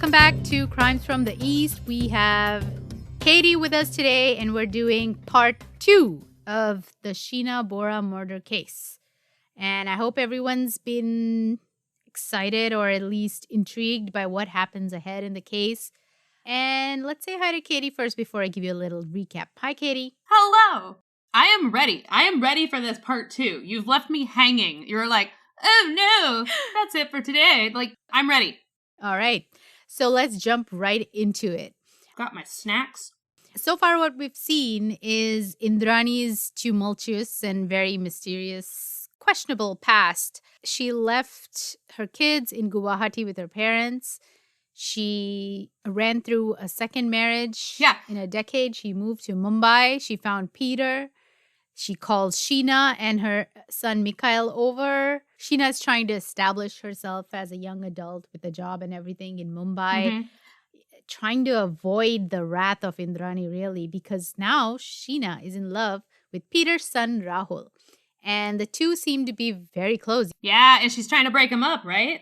welcome back to Crimes from the East. We have Katie with us today, and we're doing part 2 of the Sheena Bora murder case. And I hope everyone's been excited or at least intrigued by what happens ahead in the case. And let's say hi to Katie first before I give you a little recap. Hi, Katie. Hello. I am ready. I am ready for this part 2. You've left me hanging. You're like, oh no, that's it for today. Like, I'm ready. All right. So let's jump right into it. Got my snacks. So far, what we've seen is Indrani's tumultuous and very mysterious, questionable past. She left her kids in Guwahati with her parents. She ran through a second marriage. Yeah. In a decade, she moved to Mumbai. She found Peter. She calls Sheena and her son Mikhail over. Sheena is trying to establish herself as a young adult with a job and everything in Mumbai, trying to avoid the wrath of Indrani, really, because now Sheena is in love with Peter's son Rahul. And the two seem to be very close. Yeah, and she's trying to break him up, right?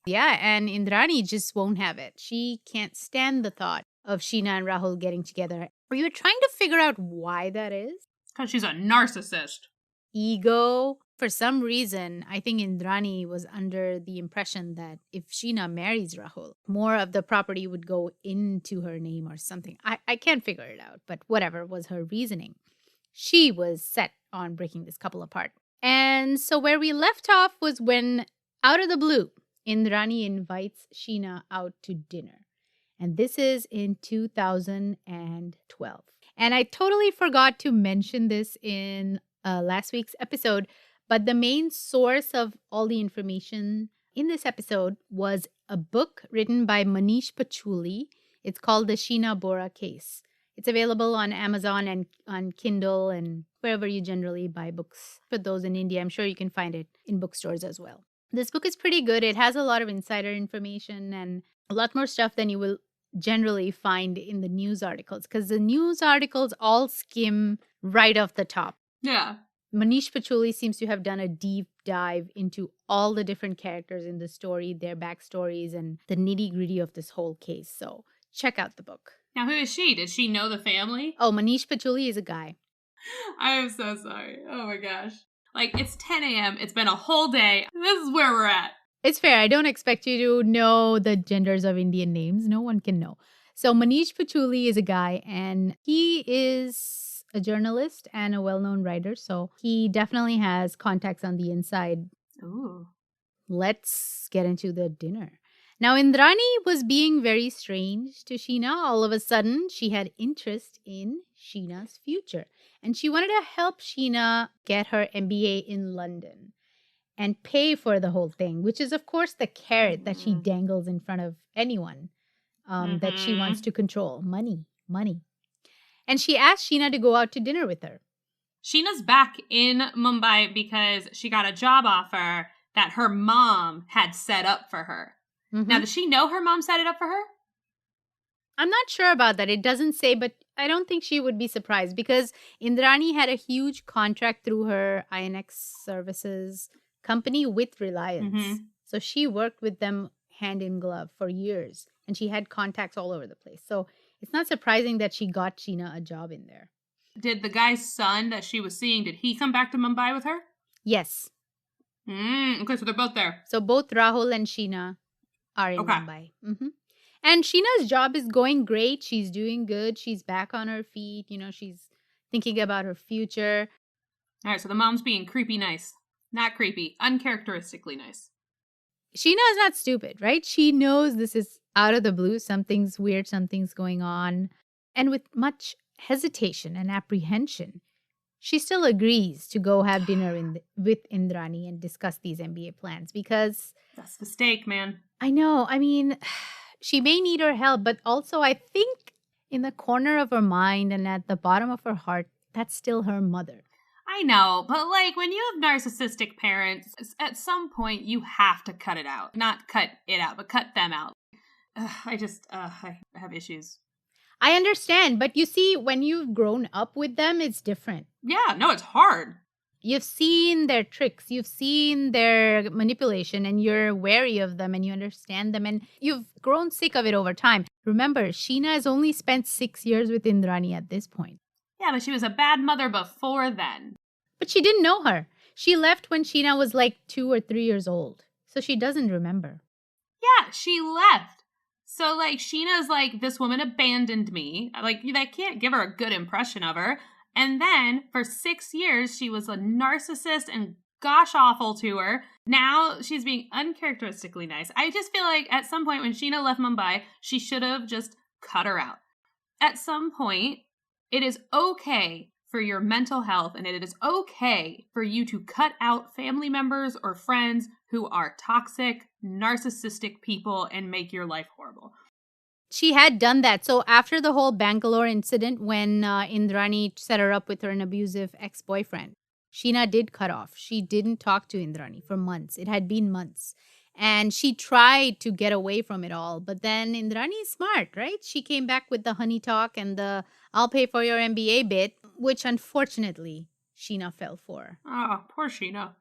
Yeah, and Indrani just won't have it. She can't stand the thought of Sheena and Rahul getting together. Are you trying to figure out why that is? Because she's a narcissist. Ego. For some reason, I think Indrani was under the impression that if Sheena marries Rahul, more of the property would go into her name or something. I can't figure it out, but whatever was her reasoning. She was set on breaking this couple apart. And so where we left off was when, out of the blue, Indrani invites Sheena out to dinner. And this is in 2012. And I totally forgot to mention this in last week's episode, but the main source of all the information in this episode was a book written by Manish Pachuli. It's called The Sheena Bora Case. It's available on Amazon and on Kindle and wherever you generally buy books. For those in India, I'm sure you can find it in bookstores as well. This book is pretty good. It has a lot of insider information and a lot more stuff than you will generally find in the news articles, because the news articles all skim right off the top. Yeah. Manish Pachuli seems to have done a deep dive into all the different characters in the story, their backstories, and the nitty-gritty of this whole case. So check out the book. Now, who is she? Does she know the family? Oh, Manish Pachuli is a guy. I am so sorry. Oh my gosh. Like, it's 10 a.m. It's been a whole day. This is where we're at. It's fair. I don't expect you to know the genders of Indian names. No one can know. So Manish Pachuli is a guy, and he is a journalist and a well-known writer. So he definitely has contacts on the inside. Ooh. Let's get into the dinner. Now, Indrani was being very strange to Sheena. All of a sudden, she had interest in Sheena's future. And she wanted to help Sheena get her MBA in London and pay for the whole thing, which is, of course, the carrot that she dangles in front of anyone that she wants to control. Money. And she asked Sheena to go out to dinner with her. Sheena's back in Mumbai because she got a job offer that her mom had set up for her. Now, does she know her mom set it up for her? I'm not sure about that. It doesn't say, but I don't think she would be surprised because Indrani had a huge contract through her INX services company with Reliance. So she worked with them hand in glove for years, and she had contacts all over the place. So it's not surprising that she got Sheena a job in there. Did the guy's son that she was seeing, did he come back to Mumbai with her? Yes. Okay, so they're both there. So both Rahul and Sheena are in Mumbai. And Sheena's job is going great. She's doing good. She's back on her feet. You know, she's thinking about her future. All right, so the mom's being creepy nice. Not creepy, uncharacteristically nice. Sheena is not stupid, right? She knows this is out of the blue. Something's weird, something's going on. And with much hesitation and apprehension, she still agrees to go have dinner with Indrani and discuss these MBA plans because... That's the stake, man. I know. I mean, she may need her help, but also I think in the corner of her mind and at the bottom of her heart, that's still her mother. I know, but like when you have narcissistic parents, at some point you have to cut it out. Not cut it out, but cut them out. I have issues. I understand, but you see, when you've grown up with them, it's different. Yeah, no, it's hard. You've seen their tricks, you've seen their manipulation, and you're wary of them and you understand them, and you've grown sick of it over time. Remember, Sheena has only spent 6 years with Indrani at this point. Yeah, but she was a bad mother before then. But she didn't know her. She left when Sheena was like 2 or 3 years old. So she doesn't remember. Yeah, she left. So, like, Sheena's like, this woman abandoned me. Like, that can't give her a good impression of her. And then, for 6 years, she was a narcissist and gosh awful to her. Now, she's being uncharacteristically nice. I just feel like at some point when Sheena left Mumbai, she should have just cut her out. At some point, it is okay for your mental health, and it is okay for you to cut out family members or friends who are toxic, narcissistic people and make your life horrible. She had done that. So after the whole Bangalore incident, when Indrani set her up with an abusive ex-boyfriend, Sheena did cut off. She didn't talk to Indrani for months. It had been months. And she tried to get away from it all. But then Indrani is smart, right? She came back with the honey talk and the I'll pay for your MBA bit, which unfortunately Sheena fell for. Oh, poor Sheena.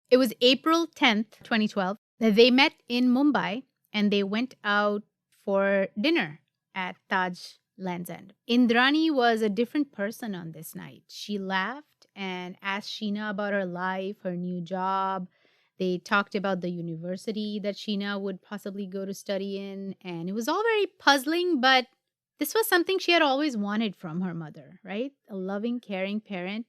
It was April 10th, 2012. They met in Mumbai and they went out for dinner at Taj Land's End. Indrani was a different person on this night. She laughed and asked Sheena about her life, her new job. They talked about the university that Sheena would possibly go to study in. And it was all very puzzling, but this was something she had always wanted from her mother, right? A loving, caring parent.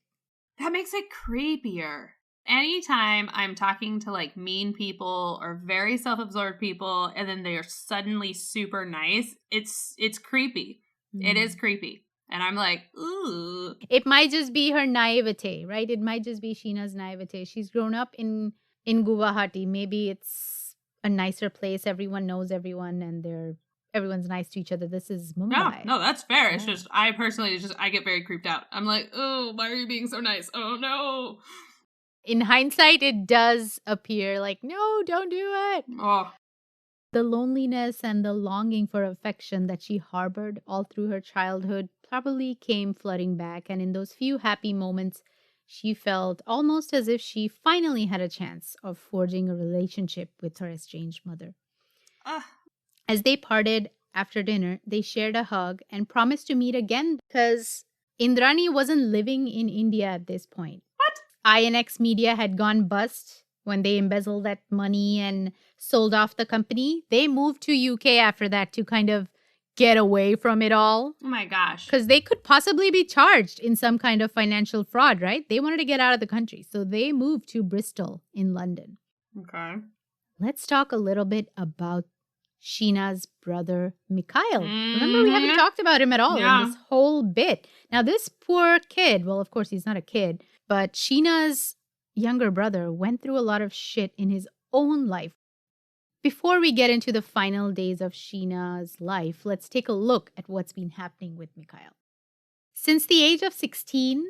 That makes it creepier. Anytime I'm talking to like mean people or very self-absorbed people and then they are suddenly super nice, it's creepy. It is creepy. And I'm like, ooh. It might just be her naivete, right? It might just be Sheena's naivete. She's grown up in Guwahati. Maybe it's a nicer place. Everyone knows everyone and everyone's nice to each other. This is Mumbai. No, that's fair. Yeah. It's just, I personally I get very creeped out. I'm like, oh, why are you being so nice? Oh, no. In hindsight, it does appear like, no, don't do it. Oh. The loneliness and the longing for affection that she harbored all through her childhood probably came flooding back. And in those few happy moments, she felt almost as if she finally had a chance of forging a relationship with her estranged mother. As they parted after dinner, they shared a hug and promised to meet again because Indrani wasn't living in India at this point. What? INX Media had gone bust when they embezzled that money and sold off the company. They moved to UK after that to kind of get away from it all. Oh my gosh. Because they could possibly be charged in some kind of financial fraud, right? They wanted to get out of the country. So they moved to Bristol in London. Okay. Let's talk a little bit about Sheena's brother, Mikhail. Remember, we haven't talked about him at all in this whole bit. Now, this poor kid, well, of course, he's not a kid, but Sheena's younger brother went through a lot of shit in his own life. Before we get into the final days of Sheena's life, let's take a look at what's been happening with Mikhail. Since the age of 16,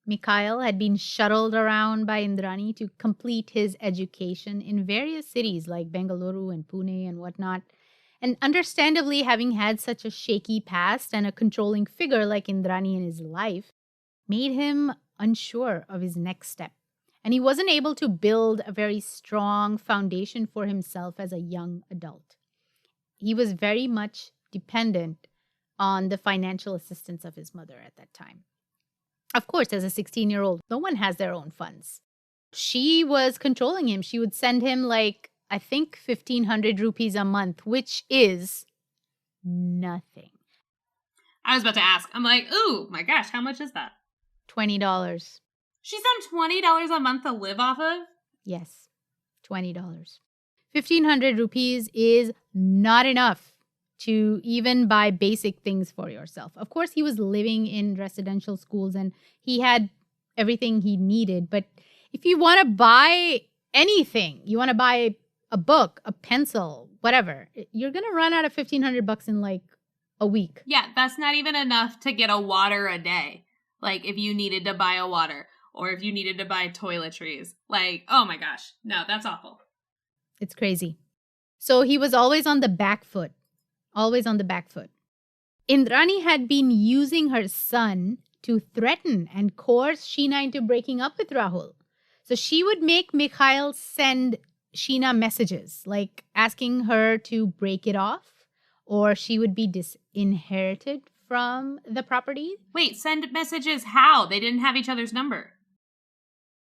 Mikhail had been shuttled around by Indrani to complete his education in various cities like Bengaluru and Pune and whatnot. And understandably, having had such a shaky past and a controlling figure like Indrani in his life made him unsure of his next step. And he wasn't able to build a very strong foundation for himself as a young adult. He was very much dependent on the financial assistance of his mother at that time. Of course, as a 16-year-old, no one has their own funds. She was controlling him. She would send him like, I think 1,500 rupees a month, which is nothing. I was about to ask. I'm like, ooh, my gosh, how much is that? $20. She sent $20 a month to live off of? Yes, $20. 1,500 rupees is not enough to even buy basic things for yourself. Of course, he was living in residential schools and he had everything he needed. But if you want to buy anything, you want to buy a book, a pencil, whatever, you're going to run out of $1,500 in like a week. Yeah, that's not even enough to get a water a day. Like if you needed to buy a water or if you needed to buy toiletries. Like, oh my gosh, no, that's awful. It's crazy. So he was always on the back foot. Always on the back foot. Indrani had been using her son to threaten and coerce Sheena into breaking up with Rahul. So she would make Mikhail send Sheena messages, like asking her to break it off, or she would be disinherited from the property. Wait, send messages how? They didn't have each other's number.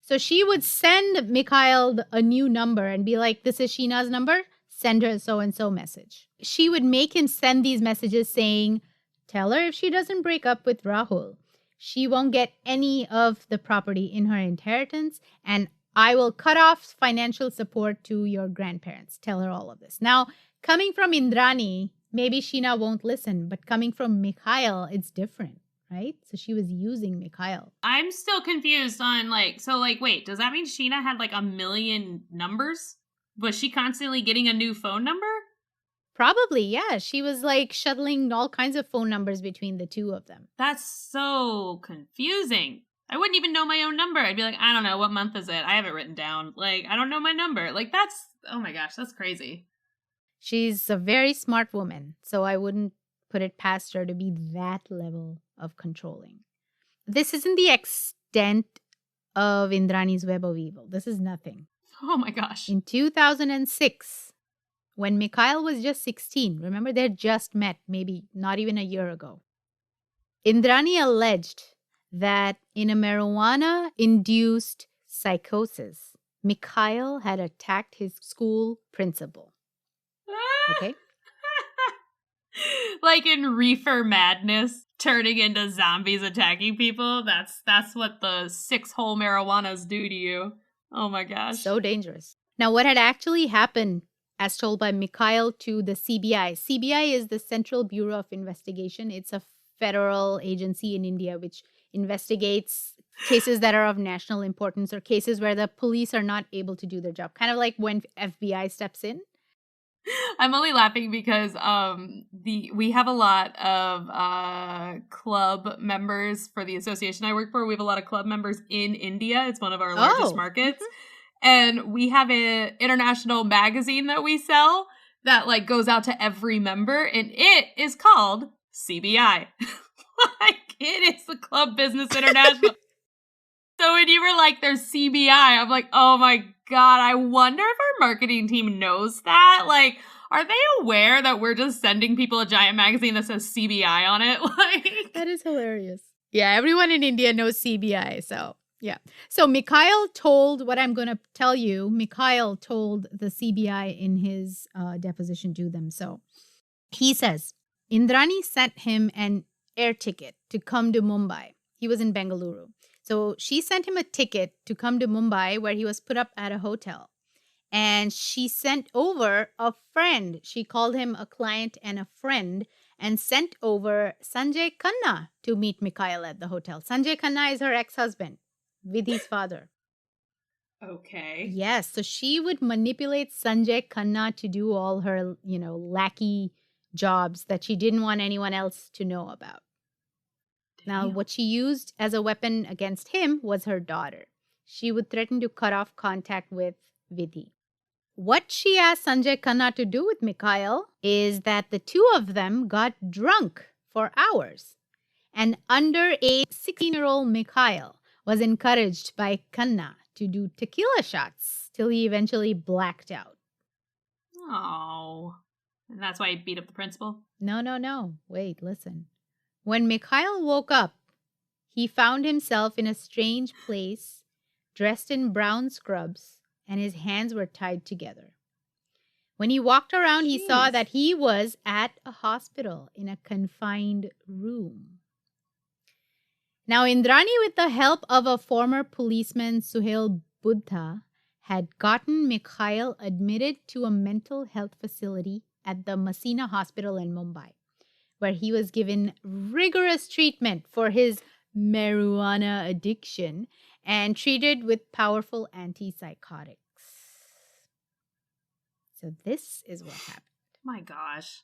So she would send Mikhail a new number and be like, this is Sheena's number, send her so-and-so message. She would make him send these messages saying, tell her if she doesn't break up with Rahul, she won't get any of the property in her inheritance, and I will cut off financial support to your grandparents. Tell her all of this. Now, coming from Indrani, maybe Sheena won't listen, but coming from Mikhail, it's different, right? So she was using Mikhail. I'm still confused on wait, does that mean Sheena had like a million numbers? Was she constantly getting a new phone number? Probably, yeah. She was like shuttling all kinds of phone numbers between the two of them. That's so confusing. I wouldn't even know my own number. I'd be like, I don't know, what month is it? I have it written down. Like, I don't know my number. Like, oh my gosh, that's crazy. She's a very smart woman, so I wouldn't put it past her to be that level of controlling. This isn't the extent of Indrani's web of evil. This is nothing. Oh my gosh. In 2006, when Mikhail was just 16, remember they'd just met maybe not even a year ago, Indrani alleged that in a marijuana-induced psychosis, Mikhail had attacked his school principal. Okay? Like in reefer madness, turning into zombies attacking people. That's what the 6-hole marijuanas do to you. Oh my gosh. So dangerous. Now, what had actually happened, as told by Mikhail to the CBI. CBI is the Central Bureau of Investigation. It's a federal agency in India which investigates cases that are of national importance or cases where the police are not able to do their job. Kind of like when FBI steps in. I'm only laughing because we have a lot of club members for the association I work for. We have a lot of club members in India. It's one of our largest markets. And we have an international magazine that we sell that like goes out to every member, and it is called CBI. Like, it is the Club Business International. So when you were like, there's CBI, I'm like, oh my God, I wonder if our marketing team knows that. Like, are they aware that we're just sending people a giant magazine that says CBI on it? Like, that is hilarious. Yeah, everyone in India knows CBI, so yeah. So Mikhail told, what I'm going to tell you, Mikhail told the CBI in his deposition to them. So he says, Indrani sent him an air ticket to come to Mumbai. He was in Bengaluru. So she sent him a ticket to come to Mumbai where he was put up at a hotel. And she sent over a friend. She called him a client and a friend and sent over Sanjay Khanna to meet Mikhail at the hotel. Sanjay Khanna is her ex-husband, Vidhi's father. Okay. Yes, so she would manipulate Sanjay Khanna to do all her, lackey jobs that she didn't want anyone else to know about. Now, what she used as a weapon against him was her daughter. She would threaten to cut off contact with Vidhi. What she asked Sanjay Khanna to do with Mikhail is that the two of them got drunk for hours. And underage 16-year-old Mikhail was encouraged by Khanna to do tequila shots till he eventually blacked out. Oh. And that's why he beat up the principal? No. Wait, listen. When Mikhail woke up, he found himself in a strange place, dressed in brown scrubs, and his hands were tied together. When he walked around, he saw that he was at a hospital in a confined room. Now, Indrani, with the help of a former policeman, Suhail Buddha, had gotten Mikhail admitted to a mental health facility at the Masina Hospital in Mumbai, where he was given rigorous treatment for his marijuana addiction and treated with powerful antipsychotics. So this is what happened. My gosh.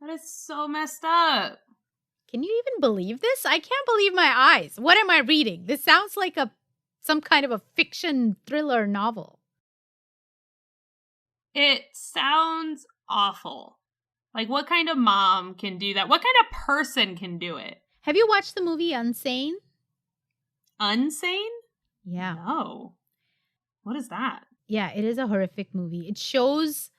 That is so messed up. Can you even believe this? I can't believe my eyes. What am I reading? This sounds like some kind of a fiction thriller novel. It sounds awful. Like, what kind of mom can do that? What kind of person can do it? Have you watched the movie Unsane? Unsane? Yeah. No. What is that? Yeah, it is a horrific movie. It shows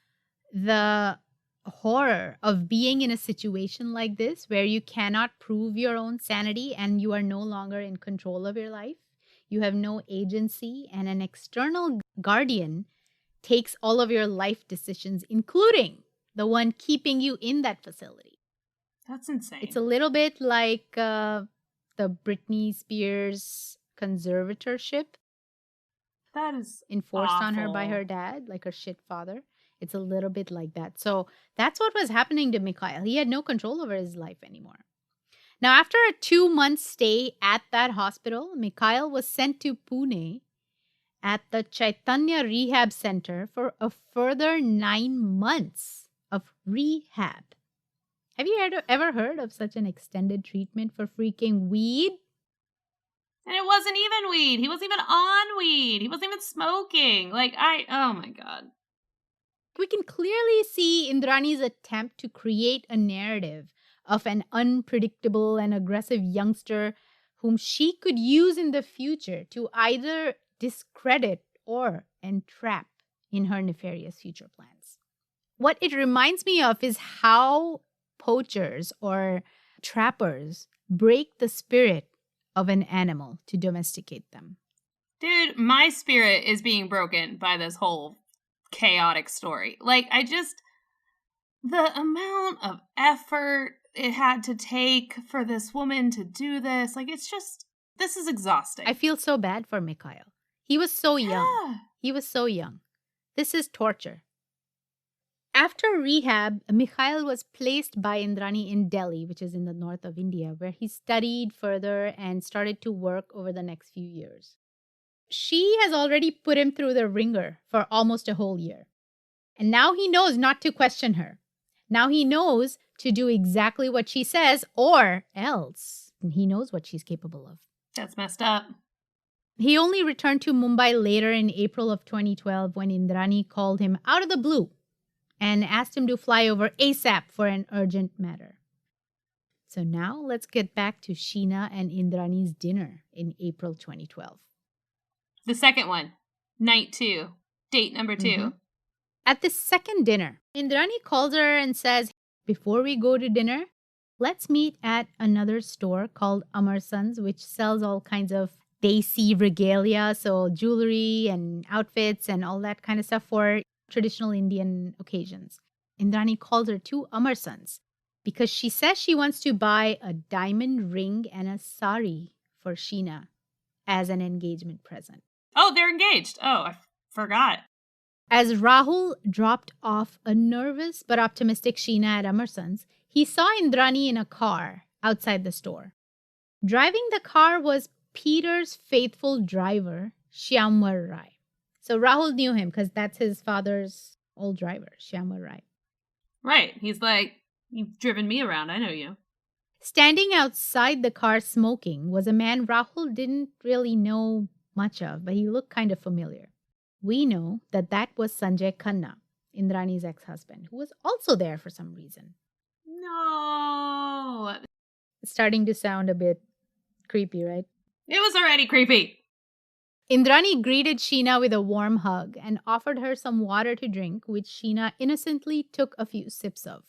the horror of being in a situation like this where you cannot prove your own sanity and you are no longer in control of your life. You have no agency, and an external guardian takes all of your life decisions, including the one keeping you in that facility. That's insane. It's a little bit like the Britney Spears conservatorship that is enforced awful on her by her dad, like her shit father. It's a little bit like that. So that's what was happening to Mikhail. He had no control over his life anymore. Now, after a 2-month stay at that hospital, Mikhail was sent to Pune at the Chaitanya Rehab Center for a further 9 months of rehab. Have you ever heard of such an extended treatment for freaking weed? And it wasn't even weed. He wasn't even on weed. He wasn't even smoking. Oh my God. We can clearly see Indrani's attempt to create a narrative of an unpredictable and aggressive youngster whom she could use in the future to either discredit or entrap in her nefarious future plans. What it reminds me of is how poachers or trappers break the spirit of an animal to domesticate them. Dude, my spirit is being broken by this whole chaotic story. The amount of effort it had to take for this woman to do this, this is exhausting. I feel so bad for Mikhail. He was so young. Yeah. He was so young. This is torture. After rehab, Mikhail was placed by Indrani in Delhi, which is in the north of India, where he studied further and started to work over the next few years. She has already put him through the ringer for almost a whole year. And now he knows not to question her. Now he knows to do exactly what she says or else. And he knows what she's capable of. That's messed up. He only returned to Mumbai later in April of 2012 when Indrani called him out of the blue and asked him to fly over ASAP for an urgent matter. So now let's get back to Sheena and Indrani's dinner in April 2012. The second one, night 2, date number 2. Mm-hmm. At this second dinner, Indrani calls her and says, before we go to dinner, let's meet at another store called Amarsons, which sells all kinds of desi regalia, so jewelry and outfits and all that kind of stuff for traditional Indian occasions. Indrani calls her to Amarsons because she says she wants to buy a diamond ring and a sari for Sheena as an engagement present. Oh, they're engaged. Oh, I forgot. As Rahul dropped off a nervous but optimistic Sheena at Amarsons, he saw Indrani in a car outside the store. Driving the car was Peter's faithful driver, Shyamvar Rai. So Rahul knew him because that's his father's old driver, Shyamvar Rai. Right. He's like, you've driven me around. I know you. Standing outside the car smoking was a man Rahul didn't really know much of, but he looked kind of familiar. We know that was Sanjay Khanna, Indrani's ex-husband, who was also there for some reason. No. It's starting to sound a bit creepy, right? It was already creepy. Indrani greeted Sheena with a warm hug and offered her some water to drink, which Sheena innocently took a few sips of.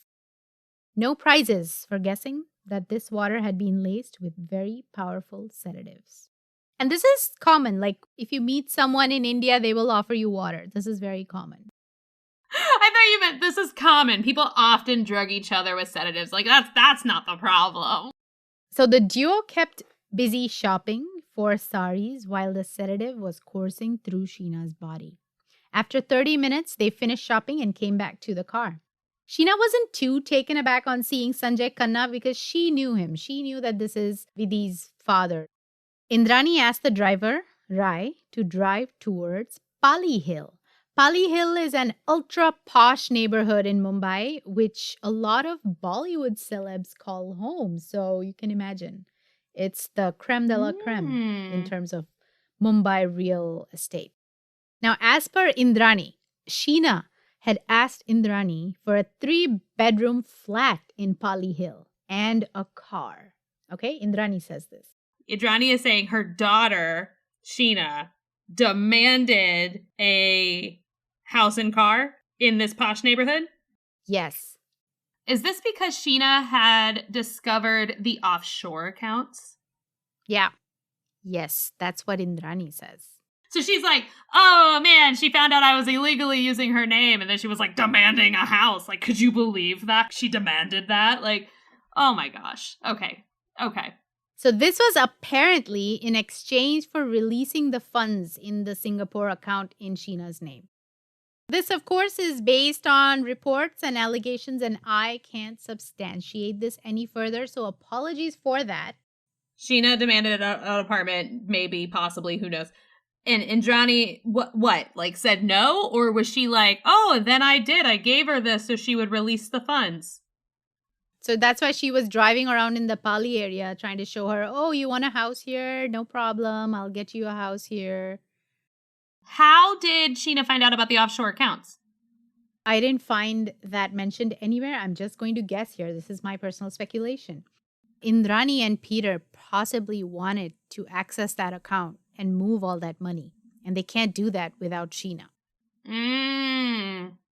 No prizes for guessing that this water had been laced with very powerful sedatives. And this is common. Like, if you meet someone in India, they will offer you water. This is very common. I thought you meant this is common. People often drug each other with sedatives. Like, that's not the problem. So the duo kept busy shopping for saris while the sedative was coursing through Sheena's body. After 30 minutes, they finished shopping and came back to the car. Sheena wasn't too taken aback on seeing Sanjay Khanna because she knew him. She knew that this is Vidhi's father. Indrani asked the driver, Rai, to drive towards Pali Hill. Pali Hill is an ultra-posh neighborhood in Mumbai, which a lot of Bollywood celebs call home. So you can imagine. It's the creme de la creme in terms of Mumbai real estate. Now, as per Indrani, Sheena had asked Indrani for a 3-bedroom flat in Pali Hill and a car. Okay, Indrani says this. Indrani is saying her daughter, Sheena, demanded a house and car in this posh neighborhood? Yes. Is this because Sheena had discovered the offshore accounts? Yeah. Yes, that's what Indrani says. So she's like, oh man, she found out I was illegally using her name. And then she was like demanding a house. Like, could you believe that? She demanded that? Like, oh my gosh. Okay. So this was apparently in exchange for releasing the funds in the Singapore account in Sheena's name. This, of course, is based on reports and allegations, and I can't substantiate this any further, so apologies for that. Sheena demanded an apartment, maybe, possibly, who knows. And Indrani, what? Like, said no? Or was she like, oh, then I did. I gave her this so she would release the funds? So that's why she was driving around in the Pali area trying to show her, oh, you want a house here? No problem. I'll get you a house here. How did Sheena find out about the offshore accounts? I didn't find that mentioned anywhere. I'm just going to guess here. This is my personal speculation. Indrani and Peter possibly wanted to access that account and move all that money. And they can't do that without Sheena.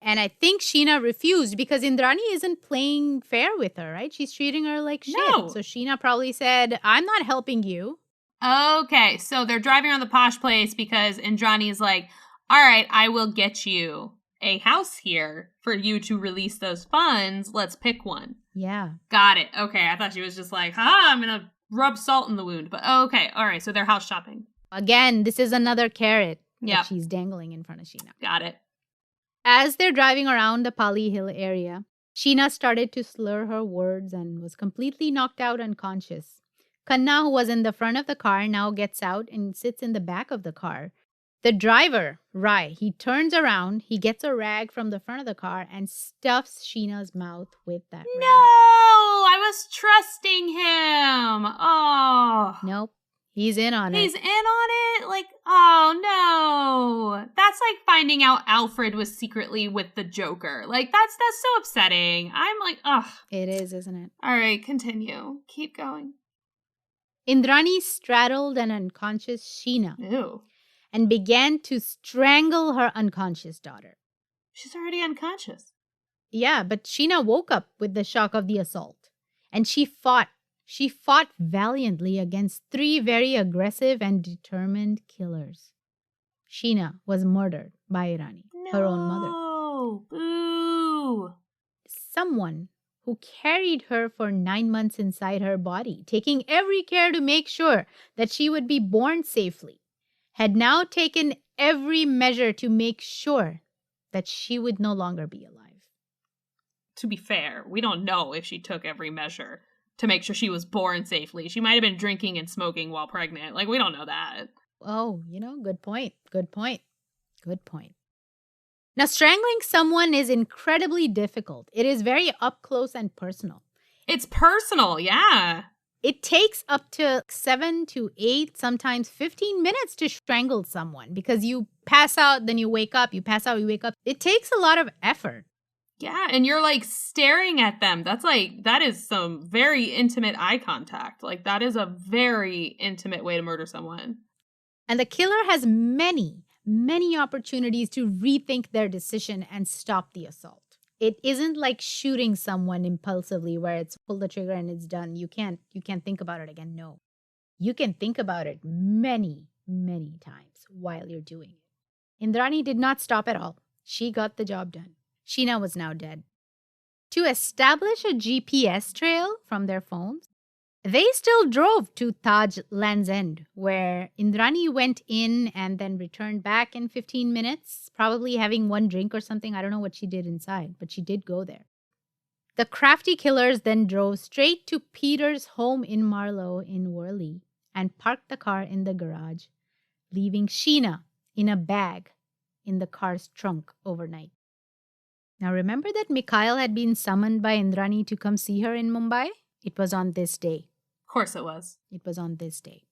And I think Sheena refused because Indrani isn't playing fair with her, right? She's treating her like shit. No. So Sheena probably said, I'm not helping you. Okay, so they're driving around the posh place because Indrani's like, all right, I will get you a house here for you to release those funds. Let's pick one. Yeah. Got it. Okay, I thought she was just like, I'm going to rub salt in the wound. But okay, all right, so they're house shopping. Again, this is another carrot that she's dangling in front of Sheena. Got it. As they're driving around the Pali Hill area, Sheena started to slur her words and was completely knocked out unconscious. Kanna, who was in the front of the car, now gets out and sits in the back of the car. The driver, Rai, he turns around, he gets a rag from the front of the car and stuffs Sheena's mouth with that rag. No! I was trusting him! Oh. Nope. He's in on it. He's in on it? Like, oh no. That's like finding out Alfred was secretly with the Joker. Like, that's so upsetting. I'm like, ugh. It is, isn't it? All right, continue. Keep going. Indrani straddled an unconscious Sheena. Ew. And began to strangle her unconscious daughter. She's already unconscious. Yeah, but Sheena woke up with the shock of the assault. And she fought. She fought valiantly against 3 very aggressive and determined killers. Sheena was murdered by Irani, her own mother. No! Boo! Someone who carried her for 9 months inside her body, taking every care to make sure that she would be born safely, had now taken every measure to make sure that she would no longer be alive. To be fair, we don't know if she took every measure to make sure she was born safely. She might have been drinking and smoking while pregnant. Like, we don't know that. Oh, good point. Now, strangling someone is incredibly difficult. It is very up close and personal. It's personal, yeah. It takes up to 7 to 8, sometimes 15 minutes to strangle someone because you pass out, then you wake up, you pass out, you wake up. It takes a lot of effort. Yeah, and you're like staring at them. That is some very intimate eye contact. Like, that is a very intimate way to murder someone. And the killer has many, many opportunities to rethink their decision and stop the assault. It isn't like shooting someone impulsively where it's pull the trigger and it's done. You can't think about it again. No. You can think about it many, many times while you're doing it. Indrani did not stop at all. She got the job done. Sheena was now dead. To establish a GPS trail from their phones, they still drove to Taj Land's End, where Indrani went in and then returned back in 15 minutes, probably having one drink or something. I don't know what she did inside, but she did go there. The crafty killers then drove straight to Peter's home in Marlow in Worley and parked the car in the garage, leaving Sheena in a bag in the car's trunk overnight. Now remember that Mikhail had been summoned by Indrani to come see her in Mumbai? It was on this day. Of course it was. It was on this day.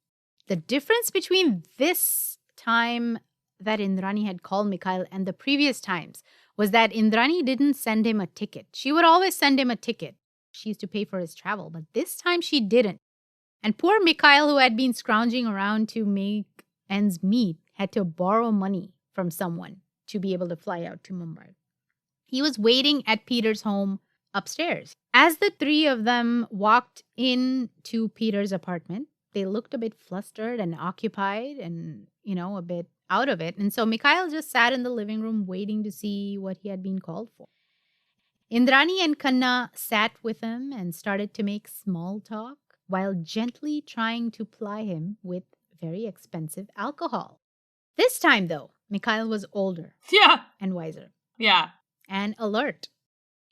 The difference between this time that Indrani had called Mikhail and the previous times was that Indrani didn't send him a ticket. She would always send him a ticket. She used to pay for his travel, but this time she didn't. And poor Mikhail, who had been scrounging around to make ends meet, had to borrow money from someone to be able to fly out to Mumbai. He was waiting at Peter's home upstairs. As the three of them walked into Peter's apartment, they looked a bit flustered and occupied and, a bit out of it. And so Mikhail just sat in the living room waiting to see what he had been called for. Indrani and Kanna sat with him and started to make small talk while gently trying to ply him with very expensive alcohol. This time, though, Mikhail was older and wiser and alert.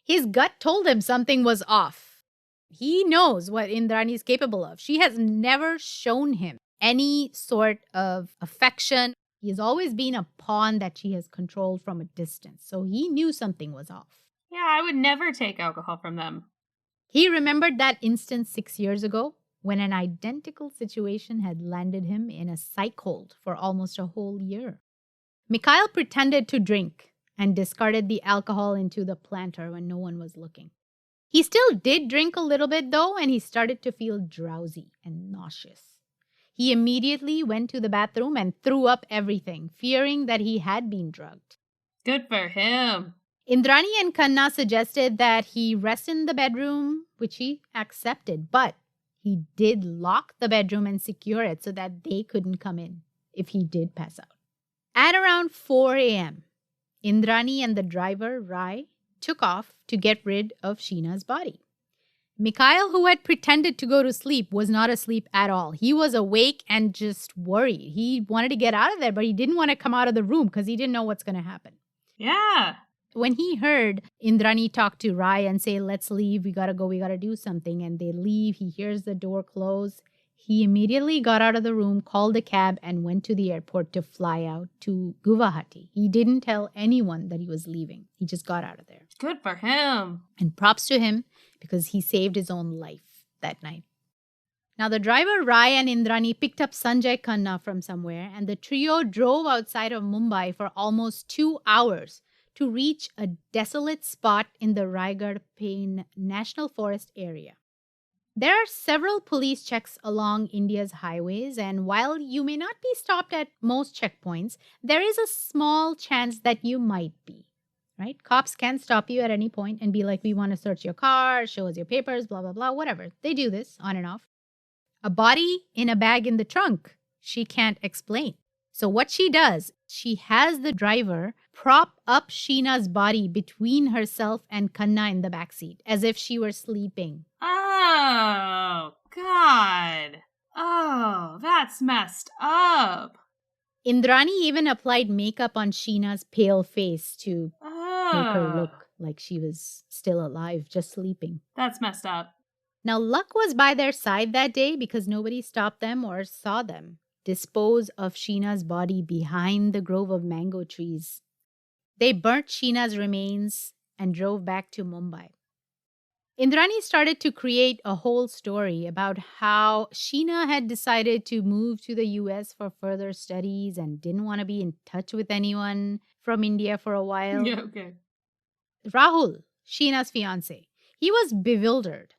His gut told him something was off. He knows what Indrani is capable of. She has never shown him any sort of affection. He has always been a pawn that she has controlled from a distance. So he knew something was off. Yeah, I would never take alcohol from them. He remembered that instance 6 years ago when an identical situation had landed him in a psych hold for almost a whole year. Mikhail pretended to drink and discarded the alcohol into the planter when no one was looking. He still did drink a little bit, though, and he started to feel drowsy and nauseous. He immediately went to the bathroom and threw up everything, fearing that he had been drugged. Good for him. Indrani and Kanna suggested that he rest in the bedroom, which he accepted, but he did lock the bedroom and secure it so that they couldn't come in if he did pass out. At around 4 a.m., Indrani and the driver, Rai, took off to get rid of Sheena's body. Mikhail, who had pretended to go to sleep, was not asleep at all. He was awake and just worried. He wanted to get out of there, but he didn't want to come out of the room because he didn't know what's going to happen. Yeah. When he heard Indrani talk to Rai and say, let's leave, we gotta go, we gotta do something, and they leave, he hears the door close. He immediately got out of the room, called a cab, and went to the airport to fly out to Guwahati. He didn't tell anyone that he was leaving. He just got out of there. Good for him. And props to him because he saved his own life that night. Now, the driver, Rai and Indrani, picked up Sanjay Khanna from somewhere, and the trio drove outside of Mumbai for almost 2 hours to reach a desolate spot in the Raigad Plain National Forest area. There are several police checks along India's highways, and while you may not be stopped at most checkpoints, there is a small chance that you might be, right? Cops can stop you at any point and be like, we want to search your car, show us your papers, blah, blah, blah, whatever. They do this on and off. A body in a bag in the trunk, she can't explain. So what she does, she has the driver prop up Sheena's body between herself and Kanna in the backseat, as if she were sleeping. Oh, God. Oh, that's messed up. Indrani even applied makeup on Sheena's pale face to make her look like she was still alive, just sleeping. That's messed up. Now, luck was by their side that day because nobody stopped them or saw them dispose of Sheena's body behind the grove of mango trees. They burnt Sheena's remains and drove back to Mumbai. Indrani started to create a whole story about how Sheena had decided to move to the US for further studies and didn't want to be in touch with anyone from India for a while. Yeah, okay. Rahul, Sheena's fiancé, he was bewildered.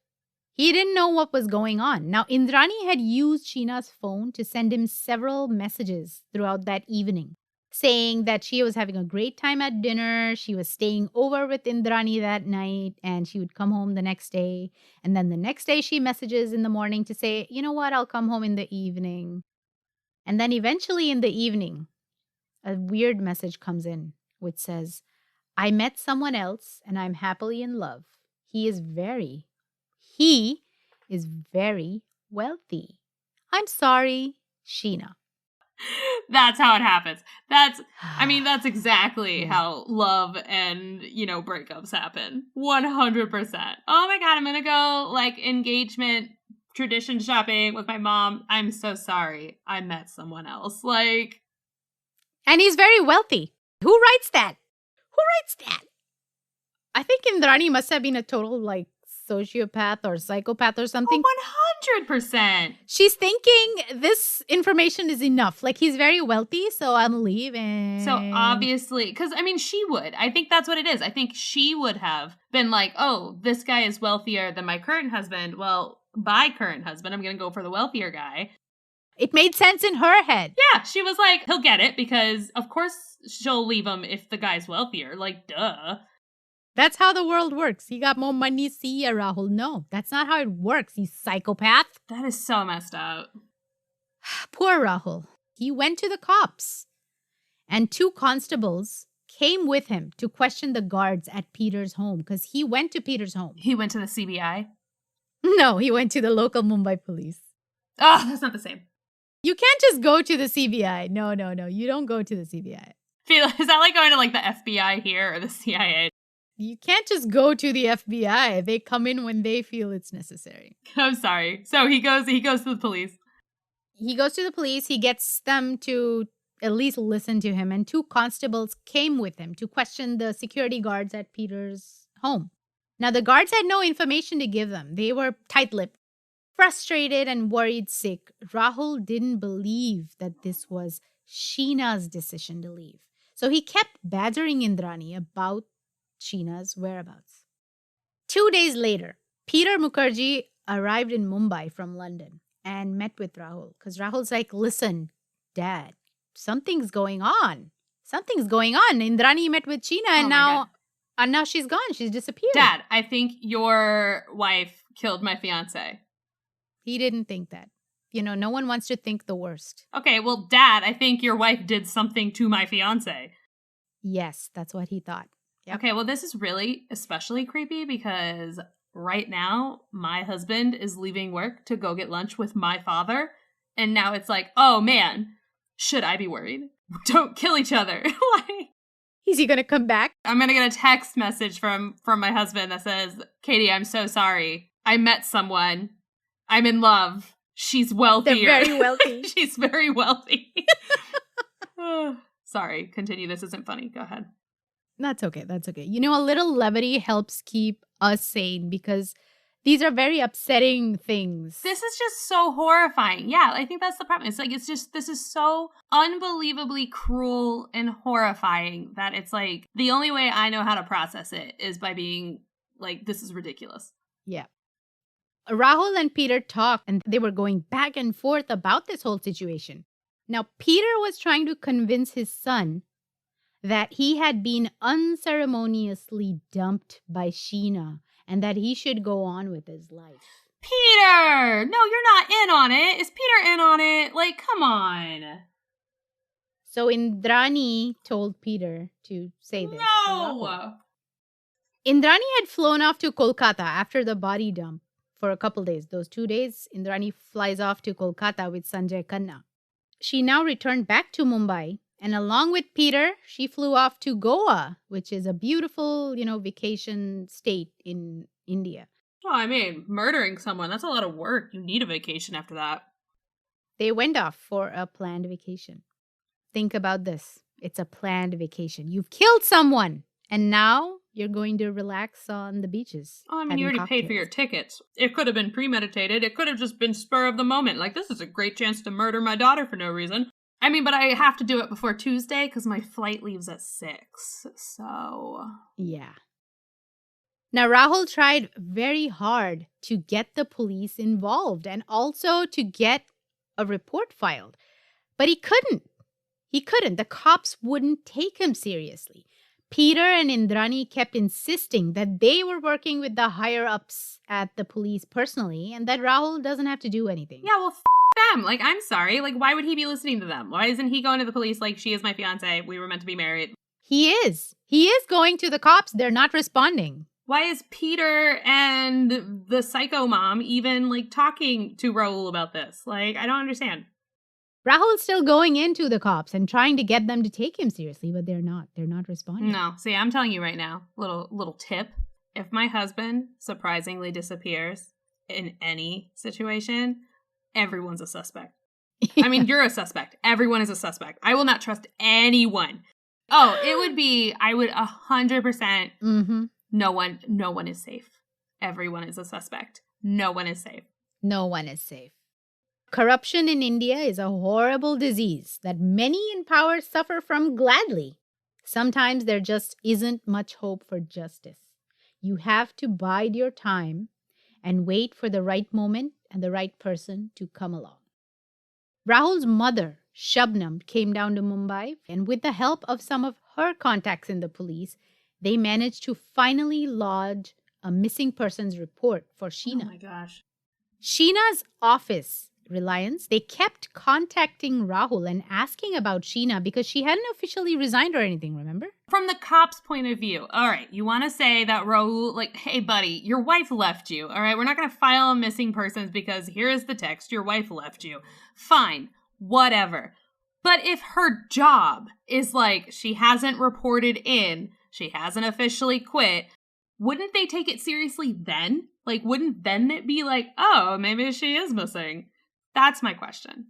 He didn't know what was going on. Now, Indrani had used Sheena's phone to send him several messages throughout that evening, saying that she was having a great time at dinner, she was staying over with Indrani that night, and she would come home the next day. And then the next day she messages in the morning to say, you know what, I'll come home in the evening. And then eventually in the evening, a weird message comes in, which says, I met someone else and I'm happily in love. He is very wealthy. I'm sorry, Sheena. That's how it happens. That's exactly how love and, breakups happen. 100%. Oh my God, I'm going to go engagement tradition shopping with my mom. I'm so sorry. I met someone else. And he's very wealthy. Who writes that? I think Indrani must have been a total sociopath or psychopath or something. 100%. She's thinking this information is enough. He's very wealthy, so I'm leaving. So obviously, because she would. I think that's what it is. I think she would have been like, oh, this guy is wealthier than my current husband. Well, by current husband. I'm going to go for the wealthier guy. It made sense in her head. Yeah, she was like, he'll get it because, of course, she'll leave him if the guy's wealthier. Like, duh. That's how the world works. He got more money, see ya, Rahul. No, that's not how it works, you psychopath. That is so messed up. Poor Rahul. He went to the cops. And 2 constables came with him to question the guards at Peter's home because he went to Peter's home. He went to the CBI? No, he went to the local Mumbai police. Oh, that's not the same. You can't just go to the CBI. No. You don't go to the CBI. Is that like going to like the FBI here or the CIA? You can't just go to the FBI. They come in when they feel it's necessary. I'm sorry. So he goes to the police. He goes to the police. He gets them to at least listen to him. And 2 constables came with him to question the security guards at Peter's home. Now, the guards had no information to give them. They were tight-lipped. Frustrated and worried sick, Rahul didn't believe that this was Sheena's decision to leave. So he kept badgering Indrani about Sheena's whereabouts. 2 days later, Peter Mukherjee arrived in Mumbai from London and met with Rahul. Because Rahul's like, listen, Dad, something's going on. Indrani met with Sheena and now she's gone. She's disappeared. Dad, I think your wife killed my fiance. He didn't think that. No one wants to think the worst. Okay, well, Dad, I think your wife did something to my fiance. Yes, that's what he thought. Yep. Okay, well, this is really especially creepy because right now, my husband is leaving work to go get lunch with my father. And now it's like, oh man, should I be worried? Don't kill each other. Is he going to come back? I'm going to get a text message from my husband that says, Katie, I'm so sorry. I met someone. I'm in love. She's wealthier. They're very wealthy. She's very wealthy. Sorry, continue. This isn't funny. Go ahead. That's okay. A little levity helps keep us sane because these are very upsetting things. This is just so horrifying. Yeah, I think that's the problem. It's like, this is so unbelievably cruel and horrifying that it's like, the only way I know how to process it is by being like, this is ridiculous. Yeah. Rahul and Peter talked and they were going back and forth about this whole situation. Now, Peter was trying to convince his son that he had been unceremoniously dumped by Sheena and that he should go on with his life. Peter! No, you're not in on it. Is Peter in on it? Like, come on. So Indrani told Peter to say this. No! Indrani had flown off to Kolkata after the body dump for a couple days. Those 2 days, Indrani flies off to Kolkata with Sanjay Khanna. She now returned back to Mumbai, and along with Peter, she flew off to Goa, which is a beautiful, vacation state in India. Well, I mean, murdering someone, that's a lot of work. You need a vacation after that. They went off for a planned vacation. Think about this. It's a planned vacation. You've killed someone, and now you're going to relax on the beaches. Oh, I mean, you already paid for your tickets. It could have been premeditated. It could have just been spur of the moment. Like, this is a great chance to murder my daughter for no reason. I mean, but I have to do it before Tuesday because my flight leaves at 6. So... yeah. Now, Rahul tried very hard to get the police involved and also to get a report filed. But he couldn't. The cops wouldn't take him seriously. Peter and Indrani kept insisting that they were working with the higher-ups at the police personally and that Rahul doesn't have to do anything. Yeah, well, them. Like, I'm sorry. Like, why would he be listening to them? Why isn't he going to the police like, she is my fiance, we were meant to be married? He is. He is going to the cops. They're not responding. Why is Peter and the psycho mom even, like, talking to Rahul about this? Like, I don't understand. Rahul's still going into the cops and trying to get them to take him seriously, but they're not. They're not responding. No. See, I'm telling you right now, little tip. If my husband surprisingly disappears in any situation, everyone's a suspect. I mean, you're a suspect. Everyone is a suspect. I will not trust anyone. Oh, I would 100%. Mm-hmm. No one is safe. Everyone is a suspect. No one is safe. No one is safe. Corruption in India is a horrible disease that many in power suffer from gladly. Sometimes there just isn't much hope for justice. You have to bide your time and wait for the right moment and the right person to come along. Rahul's mother, Shabnam, came down to Mumbai, and with the help of some of her contacts in the police, they managed to finally lodge a missing persons report for Sheena. Oh my gosh. Sheena's office, Reliance, they kept contacting Rahul and asking about Sheena because she hadn't officially resigned or anything, remember? From the cop's point of view, all right, you want to say that Rahul, like, hey, buddy, your wife left you, all right? We're not going to file a missing persons because here is the text, your wife left you. Fine, whatever. But if her job is like she hasn't reported in, she hasn't officially quit, wouldn't they take it seriously then? Like, wouldn't then it be like, oh, maybe she is missing? That's my question.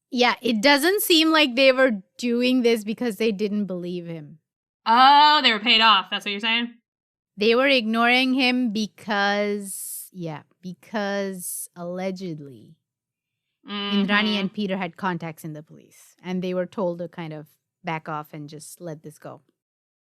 Yeah, it doesn't seem like they were doing this because they didn't believe him. Oh, they were paid off. That's what you're saying? They were ignoring him because allegedly Indrani and Peter had contacts in the police and they were told to kind of back off and just let this go.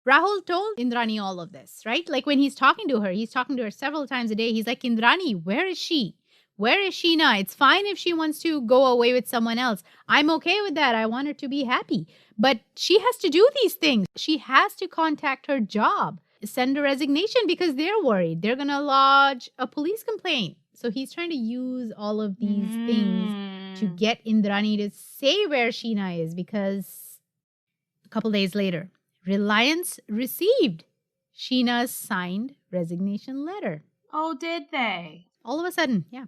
Rahul told Indrani all of this, right? Like when he's talking to her several times a day. He's like, Indrani, where is she? Where is Sheena? It's fine if she wants to go away with someone else. I'm okay with that. I want her to be happy. But she has to do these things. She has to contact her job, send a resignation because they're worried. They're going to lodge a police complaint. So he's trying to use all of these things to get Indrani to say where Sheena is because a couple days later, Reliance received Sheena's signed resignation letter. Oh, did they? All of a sudden, yeah.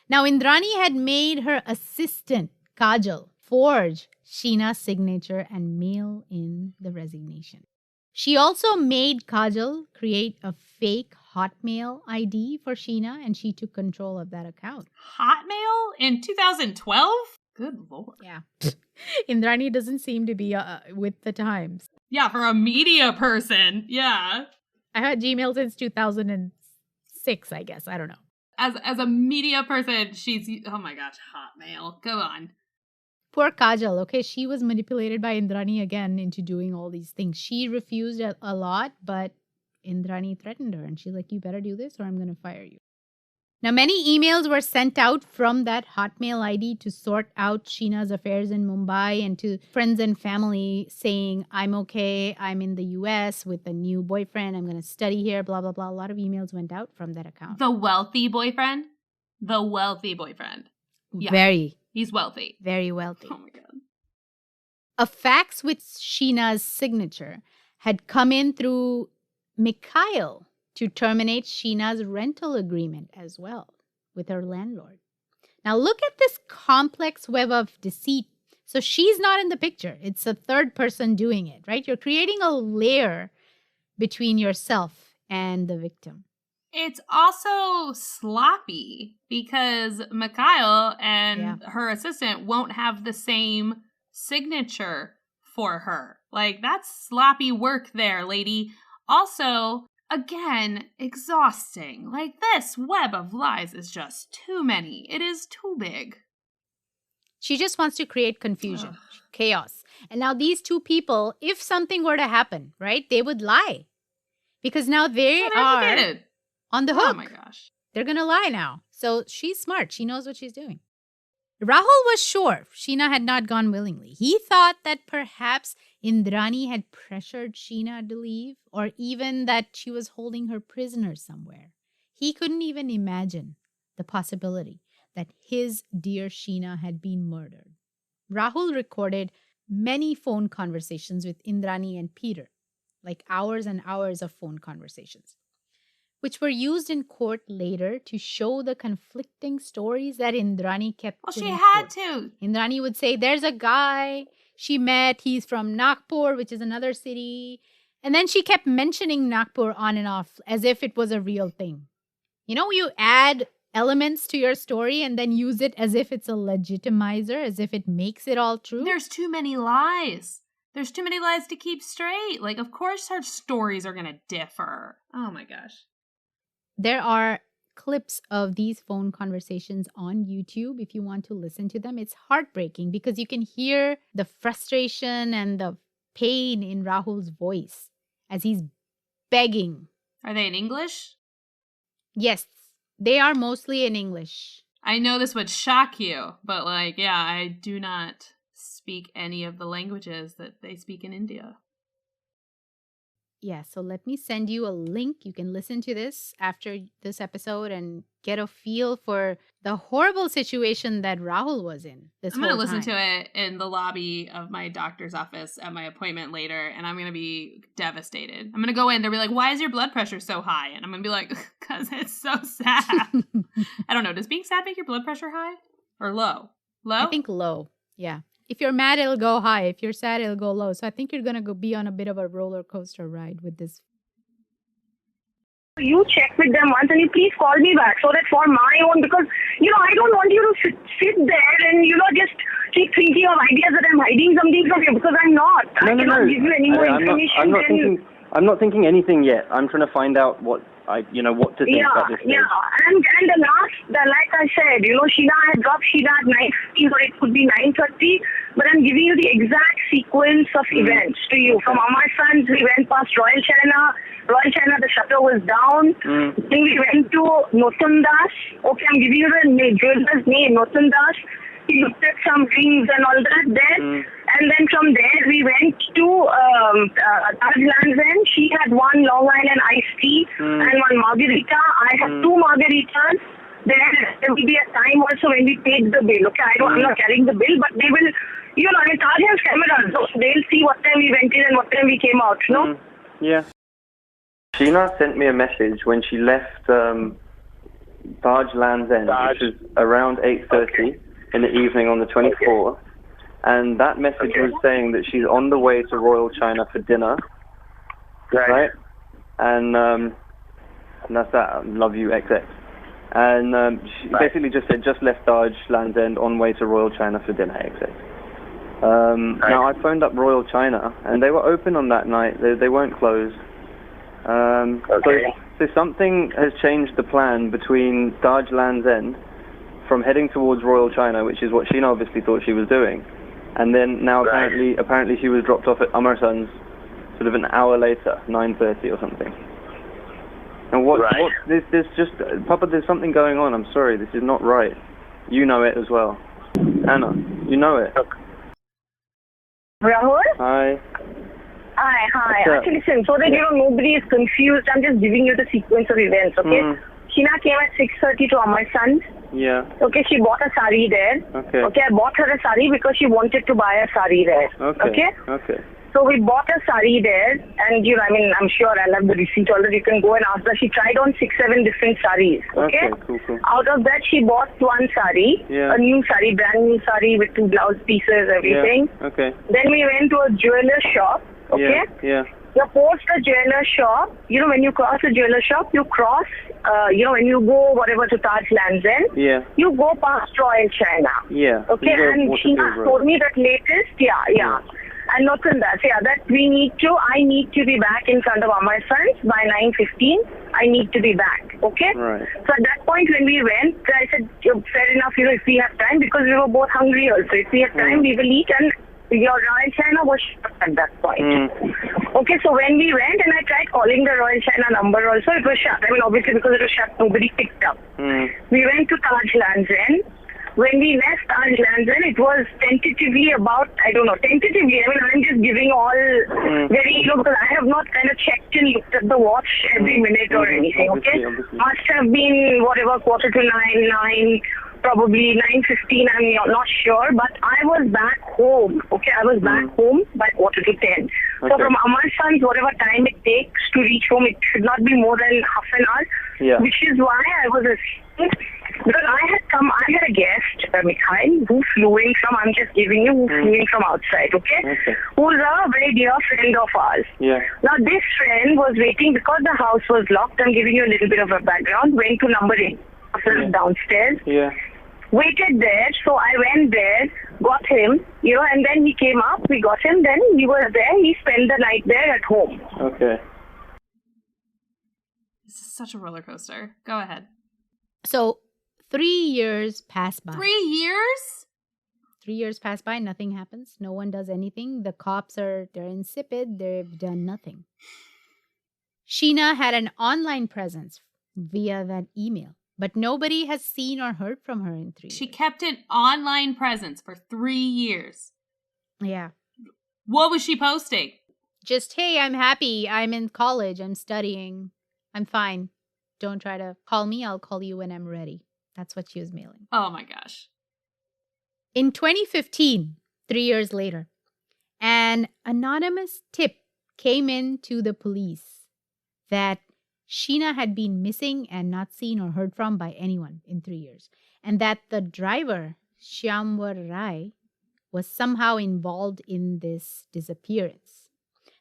Now, Indrani had made her assistant, Kajal, forge Sheena's signature and mail in the resignation. She also made Kajal create a fake Hotmail ID for Sheena, and she took control of that account. Hotmail in 2012? Good Lord. Yeah. Indrani doesn't seem to be with the times. Yeah, for a media person. Yeah. I had Gmail since 2006, I guess. I don't know. As a media person, she's, oh my gosh, Hotmail. Go on. Poor Kajal, okay? She was manipulated by Indrani again into doing all these things. She refused a lot, but Indrani threatened her. And she's like, you better do this or I'm going to fire you. Now, many emails were sent out from that Hotmail ID to sort out Sheena's affairs in Mumbai and to friends and family saying, I'm okay, I'm in the US with a new boyfriend, I'm going to study here, blah, blah, blah. A lot of emails went out from that account. The wealthy boyfriend? The wealthy boyfriend. Yeah. Very. He's wealthy. Very wealthy. Oh my God. A fax with Sheena's signature had come in through Mikhail to terminate Sheena's rental agreement as well with her landlord. Now look at this complex web of deceit. So she's not in the picture. It's a third person doing it, right? You're creating a layer between yourself and the victim. It's also sloppy because Mikhail and her assistant won't have the same signature for her. Like, that's sloppy work there, lady. Also, again, exhausting. Like, this web of lies is just too many. It is too big. She just wants to create confusion, chaos. And now these two people, if something were to happen, right, they would lie. Because now they are on the hook. Oh my gosh. They're going to lie now. So she's smart. She knows what she's doing. Rahul was sure Sheena had not gone willingly. He thought that perhaps Indrani had pressured Sheena to leave or even that she was holding her prisoner somewhere. He couldn't even imagine the possibility that his dear Sheena had been murdered. Rahul recorded many phone conversations with Indrani and Peter, like hours and hours of phone conversations, which were used in court later to show the conflicting stories that Indrani kept. Well, she had to. Indrani would say, there's a guy she met, he's from Nagpur, which is another city. And then she kept mentioning Nagpur on and off as if it was a real thing. You know, you add elements to your story and then use it as if it's a legitimizer, as if it makes it all true. There's too many lies. There's too many lies to keep straight. Like, of course her stories are going to differ. Oh my gosh. There are clips of these phone conversations on YouTube if you want to listen to them. It's heartbreaking because you can hear the frustration and the pain in Rahul's voice as he's begging. Are they in English? Yes, They are mostly in English. I know this would shock you, but like, yeah, I do not speak any of the languages that they speak in India. Yeah, so let me send you a link. You can listen to this after this episode and get a feel for the horrible situation that Rahul was in this I'm going to whole listen time. to it in the lobby of my doctor's office at my appointment later, and I'm going to be devastated. I'm going to go in, they'll be like, why is your blood pressure so high? And I'm going to be like, because it's so sad. I don't know. Does being sad make your blood pressure high or low? Low? I think low. Yeah. If you're mad, it'll go high. If you're sad, it'll go low. So I think you're going to be on a bit of a roller coaster ride with this. You check with them once and you please call me back so that for my own, because, I don't want you to sit there and, just keep thinking of ideas that I'm hiding something from you, because I'm not. I cannot give you any more information. I'm not thinking anything yet. I'm trying to find out what what to think about this. Yeah. And like I said, Sheena, I had dropped Sheena at 9:50, or it could be 9:30, but I'm giving you the exact sequence of events to you. From Amar Sons, we went past Royal China. Royal China, the shutter was down. Then we went to Notundas. Okay, I'm giving you the jeweler's name, Notundas. He looked at some rings and all that there. And then from there, we went to Taj Lands. She had one Long Island iced tea and one margarita. I had two margaritas. There will be a time also when we paid the bill. Okay, I'm not carrying the bill, but they will, Taj has cameras. So they'll see what time we went in and what time we came out, no? Yeah. Sheena sent me a message when she left Taj Land's End, which was around 8:30 in the evening on the 24th. And that message was saying that she's on the way to Royal China for dinner. Right? And that's that. Love you, XX. And she basically just said, just left Taj Land's End on way to Royal China for dinner, XX. Now, I phoned up Royal China, and they were open on that night. They weren't closed. So something has changed the plan between Taj Land's End from heading towards Royal China, which is what Sheena obviously thought she was doing. And then now apparently she was dropped off at Amarsan's sort of an hour later, 9:30 or something. And there's just, Papa, there's something going on. I'm sorry, this is not right. You know it as well. Anna, you know it. Rahul? Hi. Hi. Actually, listen, so that, nobody is confused, I'm just giving you the sequence of events, okay? Sheena came at 6:30 to Amarsan's. Yeah. Okay, she bought a sari there. Okay, I bought her a sari because she wanted to buy a sari there. Okay. So we bought a sari there, and I'm sure I'll have the receipt already. You can go and ask her. She tried on 6-7 different saris. Okay. Cool. Out of that, she bought one sari, a new sari, brand new sari with 2 blouse pieces, everything. Yeah. Okay. Then we went to a jeweler shop. Okay. Yeah. You post the jeweler shop. When you cross the jeweler shop, you cross. When you go whatever to Taj Lands End, you go past Royal China. Yeah. Okay, and Sheena told me that latest, and not in that, that I need to be back in front of Amar Sons by 9:15. I need to be back, okay? Right. So at that point when we went, I said, fair enough, if we have time, because we were both hungry also. If we have time, we will eat, and your Royal China was shut at that point. Okay, so when we went, and I tried calling the Royal China number also, it was shut. Obviously because it was shut, nobody picked up. We went to Taj Lands End. When we left Taj Lands End, it was tentatively about, tentatively, I'm just giving all very, because I have not kind of checked and looked at the watch every minute or anything, okay? Obviously. Must have been, whatever, 8:45, probably 9:15, I'm not sure, but I was back home, okay? I was back home by 9:45. So from Amar Sons, whatever time it takes to reach home, it should not be more than half an hour, which is why I was because I had a guest, Mikhail, who flew in from, I'm just giving you, who flew in from outside, okay? Who's a very dear friend of ours. Yeah. Now, this friend was waiting because the house was locked. I'm giving you a little bit of a background. Went to number 8, downstairs. Yeah. Waited there, so I went there, got him, and then he came up, we got him, then he was there, he spent the night there at home. Okay. This is such a roller coaster. Go ahead. So 3 years pass by. 3 years? 3 years pass by, nothing happens. No one does anything. The cops they're insipid. They've done nothing. Sheena had an online presence via that email. But nobody has seen or heard from her in 3 years. She kept an online presence for 3 years. Yeah. What was she posting? Just, hey, I'm happy. I'm in college. I'm studying. I'm fine. Don't try to call me. I'll call you when I'm ready. That's what she was mailing. Oh my gosh. In 2015, 3 years later, an anonymous tip came in to the police that Sheena had been missing and not seen or heard from by anyone in 3 years, and that the driver, Shyamvar Rai, was somehow involved in this disappearance.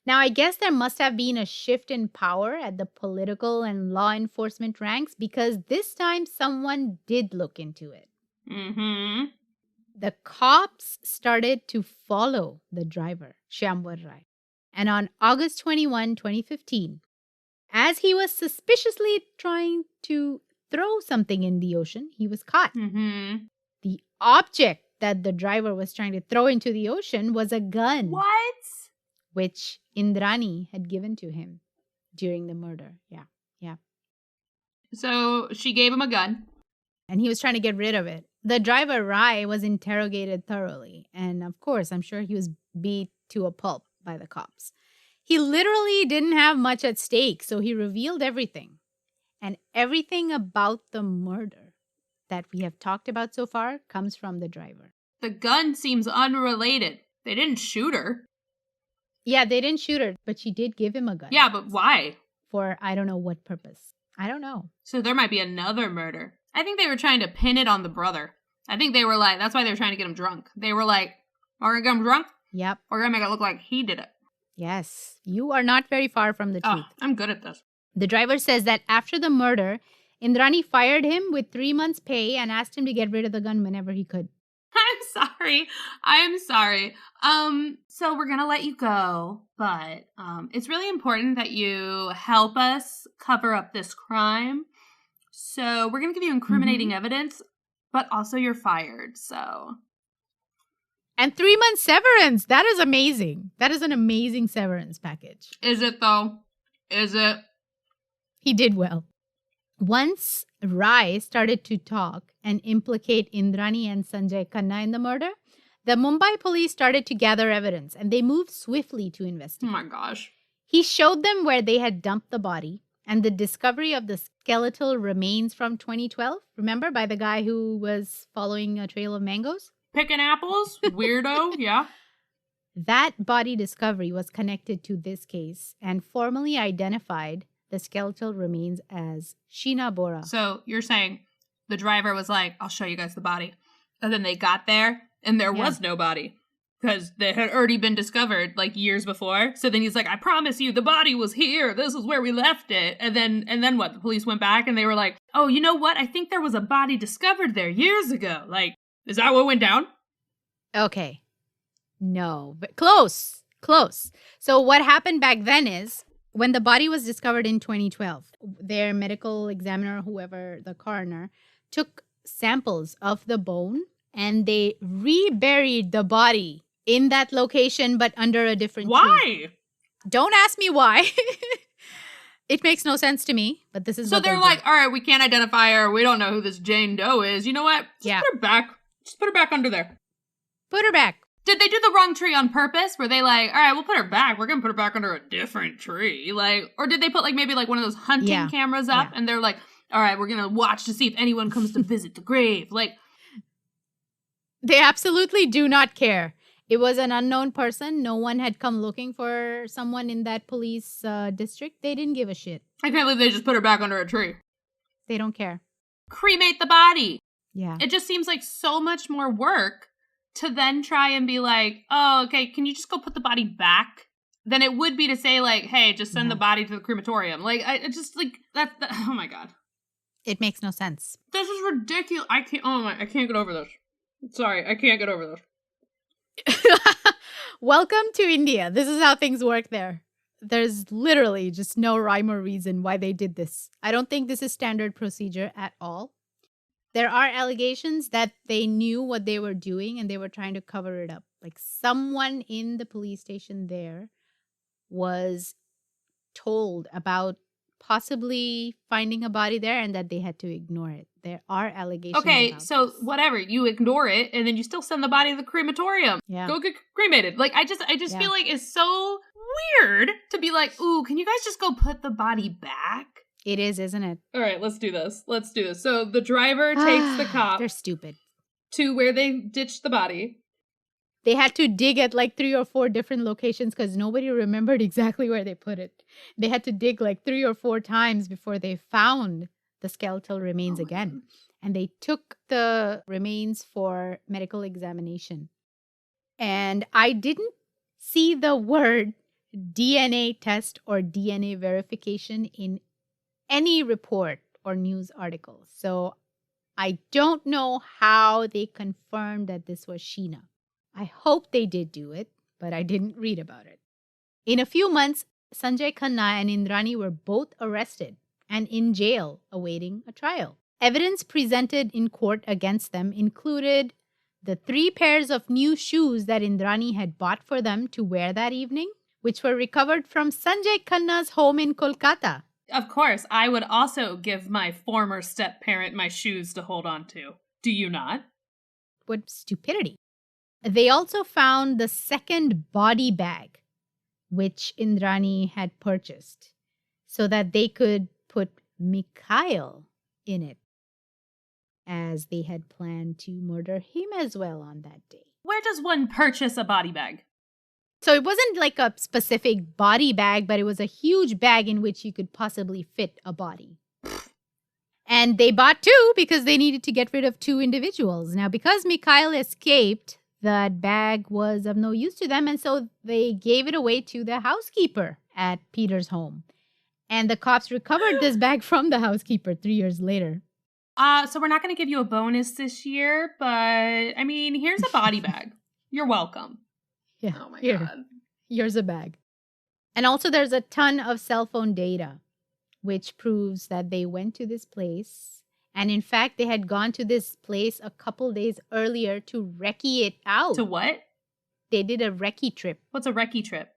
Now, I guess there must have been a shift in power at the political and law enforcement ranks, because this time someone did look into it. Mm-hmm. The cops started to follow the driver, Shyamvar Rai. And on August 21, 2015, as he was suspiciously trying to throw something in the ocean, he was caught. Mm-hmm. The object that the driver was trying to throw into the ocean was a gun. What? Which Indrani had given to him during the murder. Yeah. So she gave him a gun. And he was trying to get rid of it. The driver, Rai, was interrogated thoroughly. And of course, I'm sure he was beat to a pulp by the cops. He literally didn't have much at stake, so he revealed everything. And everything about the murder that we have talked about so far comes from the driver. The gun seems unrelated. They didn't shoot her. Yeah, they didn't shoot her, but she did give him a gun. Yeah, but why? For I don't know what purpose. I don't know. So there might be another murder. I think they were trying to pin it on the brother. I think they were like, that's why they were trying to get him drunk. They were like, we're going to get him drunk? Yep. We're going to make it look like he did it. Yes. You are not very far from the truth. I'm good at this. The driver says that after the murder, Indrani fired him with 3 months' pay and asked him to get rid of the gun whenever he could. I'm sorry. So we're going to let you go, but it's really important that you help us cover up this crime. So we're going to give you incriminating evidence, but also you're fired, so. And 3 months severance. That is amazing. That is an amazing severance package. Is it, though? Is it? He did well. Once Rai started to talk and implicate Indrani and Sanjay Khanna in the murder, the Mumbai police started to gather evidence, and they moved swiftly to investigate. Oh my gosh. He showed them where they had dumped the body and the discovery of the skeletal remains from 2012. Remember, by the guy who was following a trail of mangoes? Picking apples? Weirdo, yeah. That body discovery was connected to this case and formally identified the skeletal remains as Sheena Bora. So you're saying the driver was like, I'll show you guys the body. And then they got there and there was no body because they had already been discovered like years before. So then he's like, I promise you the body was here. This is where we left it. And then what? The police went back and they were like, oh, you know what? I think there was a body discovered there years ago. Like, is that what went down? Okay. No, but close. So what happened back then is when the body was discovered in 2012, their medical examiner, whoever, the coroner, took samples of the bone and they reburied the body in that location but under a different tree. Why? Don't ask me why. It makes no sense to me, but this is so what they're like, all right, we can't identify her. We don't know who this Jane Doe is. You know what? Just put her back. Just put her back under there. Put her back. Did they do the wrong tree on purpose? Were they like, all right, we'll put her back. We're going to put her back under a different tree. Like, or did they put like maybe like one of those hunting cameras up and they're like, all right, we're going to watch to see if anyone comes to visit the grave. Like, they absolutely do not care. It was an unknown person. No one had come looking for someone in that police district. They didn't give a shit. I can't believe they just put her back under a tree. They don't care. Cremate the body. Yeah. It just seems like so much more work to then try and be like, oh, okay, can you just go put the body back? Than it would be to say like, hey, just send the body to the crematorium. Like, I just like that. Oh my God. It makes no sense. This is ridiculous. I can't get over this. Sorry, I can't get over this. Welcome to India. This is how things work there. There's literally just no rhyme or reason why they did this. I don't think this is standard procedure at all. There are allegations that they knew what they were doing and they were trying to cover it up. Like someone in the police station there was told about possibly finding a body there and that they had to ignore it. There are allegations Okay, about so this. whatever, you ignore it and then you still send the body to the crematorium. Yeah. Go get cremated. Like I just Yeah. feel like it's so weird to be like, "Ooh, can you guys just go put the body back?" It is, isn't it? All right, let's do this. So the driver takes the cop They're stupid. to where they ditched the body. They had to dig at like 3 or 4 different locations because nobody remembered exactly where they put it. They had to dig like 3 or 4 times before they found the skeletal remains again. And they took the remains for medical examination. And I didn't see the word DNA test or DNA verification in any report or news article. So I don't know how they confirmed that this was Sheena. I hope they did do it, but I didn't read about it. In a few months, Sanjay Khanna and Indrani were both arrested and in jail awaiting a trial. Evidence presented in court against them included the 3 pairs of new shoes that Indrani had bought for them to wear that evening, which were recovered from Sanjay Khanna's home in Kolkata. Of course, I would also give my former step-parent my shoes to hold on to. Do you not? What stupidity. They also found the second body bag, which Indrani had purchased, so that they could put Mikhail in it, as they had planned to murder him as well on that day. Where does one purchase a body bag? So it wasn't like a specific body bag, but it was a huge bag in which you could possibly fit a body. And they bought 2 because they needed to get rid of 2 individuals. Now, because Mikhail escaped, that bag was of no use to them, and so they gave it away to the housekeeper at Peter's home. And the cops recovered this bag from the housekeeper 3 years later. So we're not going to give you a bonus this year, but, I mean, here's a body bag. You're welcome. Yeah, Oh my here, God. here's a bag. And also there's a ton of cell phone data, which proves that they went to this place. And in fact, they had gone to this place a couple days earlier to recce it out. To what? They did a recce trip. What's a recce trip?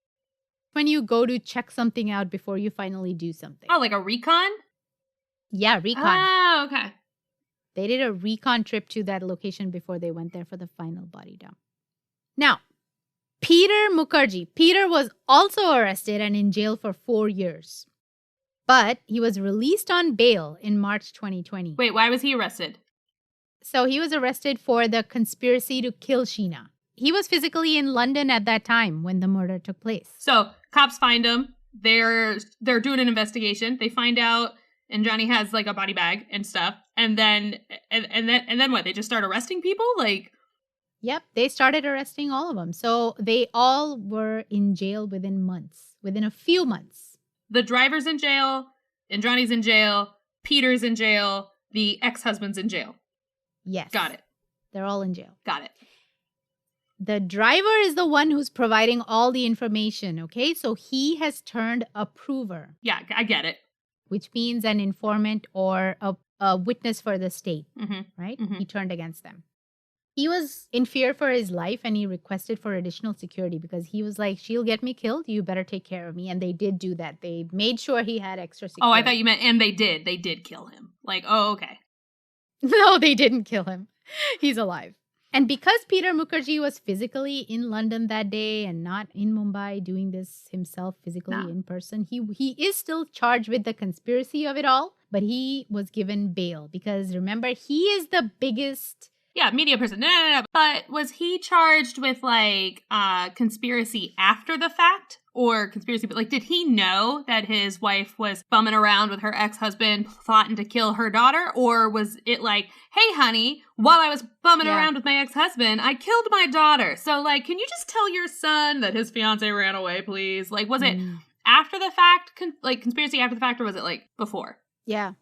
When you go to check something out before you finally do something. Oh, like a recon? Yeah, recon. Oh, okay. They did a recon trip to that location before they went there for the final body dump. Now, Peter Mukherjee. Peter was also arrested and in jail for 4 years. But he was released on bail in March 2020. Wait, why was he arrested? So he was arrested for the conspiracy to kill Sheena. He was physically in London at that time when the murder took place. So cops find him. They're doing an investigation. They find out Indrani has like a body bag and stuff. And then what? They just start arresting people? Like, yep, they started arresting all of them. So they all were in jail within a few months. The driver's in jail, Indrani's in jail, Peter's in jail, the ex-husband's in jail. Yes. Got it. They're all in jail. Got it. The driver is the one who's providing all the information, okay? So he has turned a prover. Yeah, I get it. Which means an informant or a witness for the state, right? Mm-hmm. He turned against them. He was in fear for his life and he requested for additional security because he was like, she'll get me killed. You better take care of me. And they did do that. They made sure he had extra security. Oh, I thought you meant, and they did. They did kill him. Like, oh, okay. No, they didn't kill him. He's alive. And because Peter Mukherjee was physically in London that day and not in Mumbai doing this himself physically in person, he is still charged with the conspiracy of it all, but he was given bail because remember, he is the biggest... Yeah, media person. No. But was he charged with like conspiracy after the fact or conspiracy? But like, did he know that his wife was bumming around with her ex-husband plotting to kill her daughter? Or was it like, hey, honey, while I was bumming around with my ex-husband, I killed my daughter. So like, can you just tell your son that his fiance ran away, please? Like, was it after the fact, like conspiracy after the fact, or was it like before? Yeah.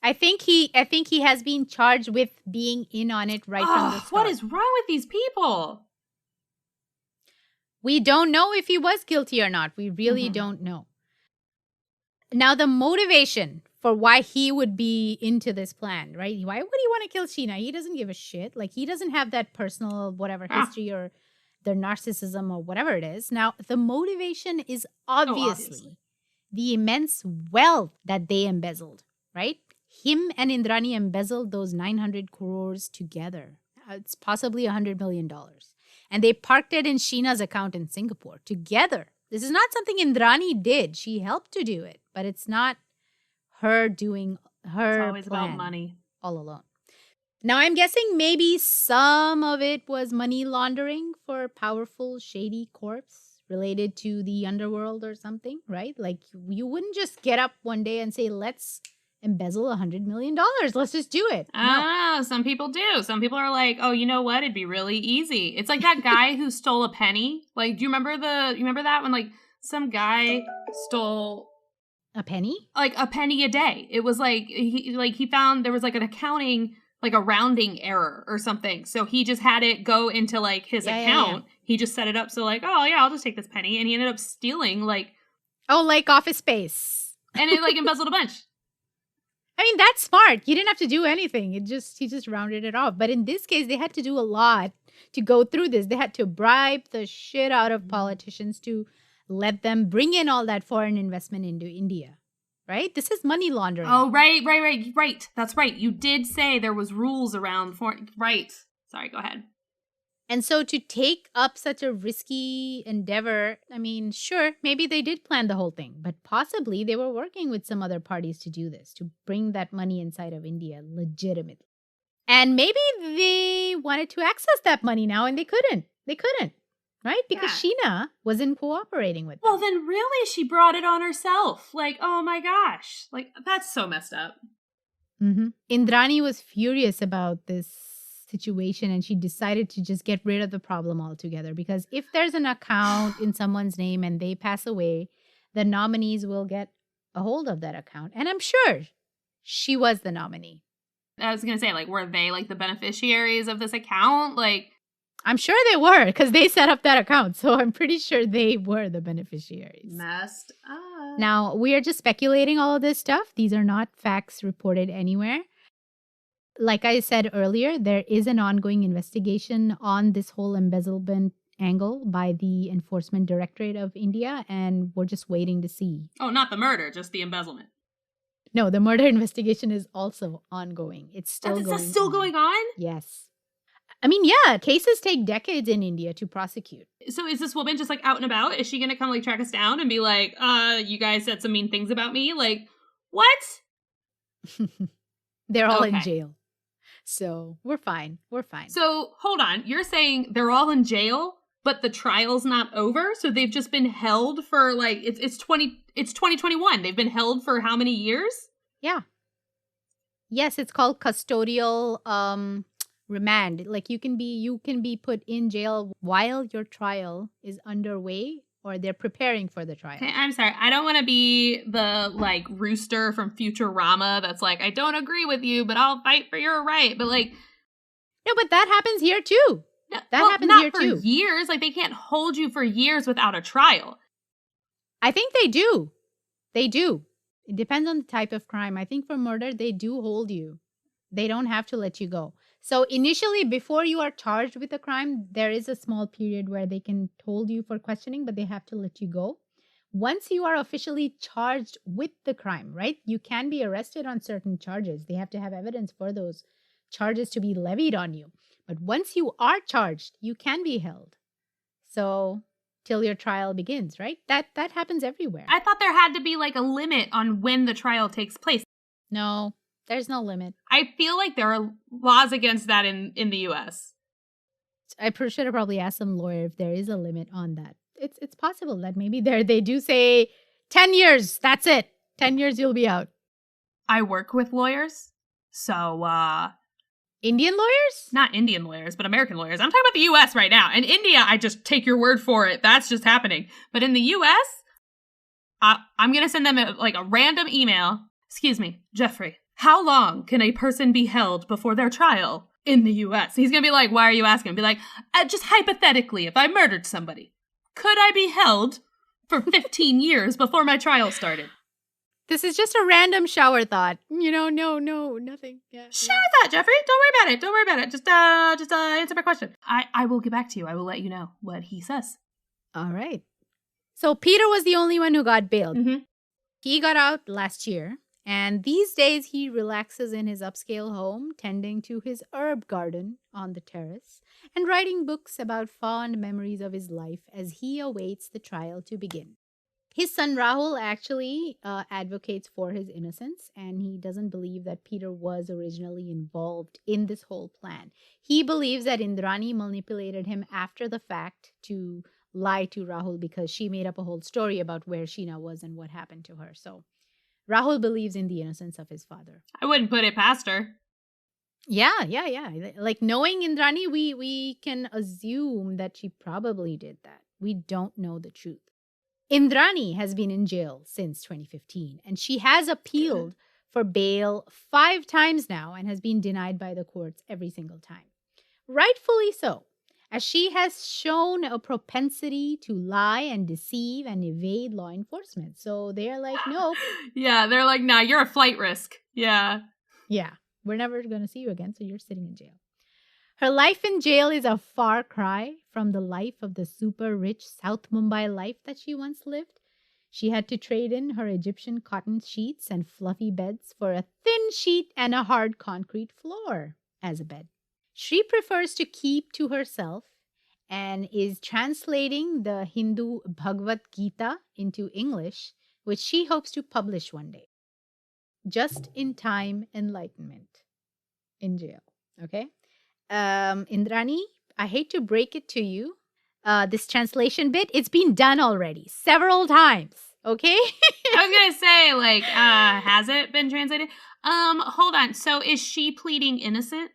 I think he has been charged with being in on it right from the start. What is wrong with these people? We don't know if he was guilty or not. We really don't know. Now, the motivation for why he would be into this plan, right? Why would he want to kill Sheena? He doesn't give a shit. Like, he doesn't have that personal whatever history or the narcissism or whatever it is. Now, the motivation is obviously the immense wealth that they embezzled, right? Him and Indrani embezzled those 900 crores together. It's possibly $100 million. And they parked it in Sheena's account in Singapore together. This is not something Indrani did. She helped to do it, but it's not her doing her It's always plan about money. all alone. Now, I'm guessing maybe some of it was money laundering for powerful, shady corps related to the underworld or something, right? Like, you wouldn't just get up one day and say, let's embezzle $100 million. Let's just do it. No, some people do. Some people are like, oh, you know what? It'd be really easy. It's like that guy who stole a penny. Like, do you remember that when like some guy stole a penny? Like a penny a day. It was like he found there was like an accounting, like a rounding error or something. So he just had it go into like his account. Yeah. He just set it up so like, oh yeah, I'll just take this penny. And he ended up stealing like Office Space. And it like embezzled a bunch. I mean, that's smart. You didn't have to do anything. He just rounded it off. But in this case, they had to do a lot to go through this. They had to bribe the shit out of politicians to let them bring in all that foreign investment into India. Right? This is money laundering. Oh, right. That's right. You did say there was rules around right. Sorry, go ahead. And so to take up such a risky endeavor, I mean, sure, maybe they did plan the whole thing, but possibly they were working with some other parties to do this, to bring that money inside of India legitimately. And maybe they wanted to access that money now and they couldn't. Right? Because Sheena wasn't cooperating with them. Well, then really she brought it on herself. Like, oh my gosh. Like, that's so messed up. Mm-hmm. Indrani was furious about this situation and she decided to just get rid of the problem altogether, because if there's an account in someone's name and they pass away, the nominees will get a hold of that account. And I'm sure she was the nominee. I was going to say, like, were they like the beneficiaries of this account? Like, I'm sure they were, because they set up that account. So I'm pretty sure they were the beneficiaries. Messed up. Now, we are just speculating all of this stuff. These are not facts reported anywhere. Like I said earlier, there is an ongoing investigation on this whole embezzlement angle by the Enforcement Directorate of India, and we're just waiting to see. Oh, not the murder, just the embezzlement. No, the murder investigation is also ongoing. It's still going on? Yes. I mean, yeah, cases take decades in India to prosecute. So is this woman just like out and about? Is she going to come like track us down and be like, you guys said some mean things about me? Like, what? They're all in jail. So we're fine. So hold on. You're saying they're all in jail, but the trial's not over? So they've just been held for like, it's 2021. They've been held for how many years? Yeah. Yes, it's called custodial remand. Like you can be put in jail while your trial is underway, or they're preparing for the trial. Okay, I'm sorry. I don't want to be the like rooster from Futurama that's like, I don't agree with you, but I'll fight for your right. But like, no, but that happens here too. That happens here too. Not for years. Like they can't hold you for years without a trial. I think they do. They do. It depends on the type of crime. I think for murder, they do hold you. They don't have to let you go. So initially, before you are charged with a crime, there is a small period where they can hold you for questioning, but they have to let you go. Once you are officially charged with the crime, right, you can be arrested on certain charges. They have to have evidence for those charges to be levied on you. But once you are charged, you can be held. So till your trial begins, right? That happens everywhere. I thought there had to be like a limit on when the trial takes place. No. There's no limit. I feel like there are laws against that in the U.S. I should have probably asked some lawyer if there is a limit on that. It's possible that maybe they do say 10 years. That's it. 10 years, you'll be out. I work with lawyers. So, Indian lawyers? Not Indian lawyers, but American lawyers. I'm talking about the U.S. right now. In India, I just take your word for it. That's just happening. But in the U.S., I'm going to send them a random email. Excuse me, Jeffrey. How long can a person be held before their trial in the U.S.? He's going to be like, why are you asking? Be like, just hypothetically, if I murdered somebody, could I be held for 15 years before my trial started? This is just a random shower thought. No, nothing. Yeah, shower thought, Jeffrey. Don't worry about it. Just answer my question. I will get back to you. I will let you know what he says. All right. So Peter was the only one who got bailed. Mm-hmm. He got out last year, and these days he relaxes in his upscale home, tending to his herb garden on the terrace and writing books about fond memories of his life as he awaits the trial to begin. His son Rahul actually advocates for his innocence, and he doesn't believe that Peter was originally involved in this whole plan. He believes that Indrani manipulated him after the fact to lie to Rahul because she made up a whole story about where Sheena was and what happened to her. So Rahul believes in the innocence of his father. I wouldn't put it past her. Yeah. Like knowing Indrani, we can assume that she probably did that. We don't know the truth. Indrani has been in jail since 2015, and she has appealed for bail 5 times now and has been denied by the courts every single time. Rightfully so, as she has shown a propensity to lie and deceive and evade law enforcement. So they're like, no. Yeah, they're like, nah, you're a flight risk. Yeah. Yeah, we're never going to see you again, so you're sitting in jail. Her life in jail is a far cry from the life of the super rich South Mumbai life that she once lived. She had to trade in her Egyptian cotton sheets and fluffy beds for a thin sheet and a hard concrete floor as a bed. She prefers to keep to herself and is translating the Hindu Bhagavad Gita into English, which she hopes to publish one day. Just in time enlightenment in jail. Okay? Indrani, I hate to break it to you. This translation bit, it's been done already several times. Okay? I was gonna say, like, has it been translated? Hold on. So is she pleading innocent?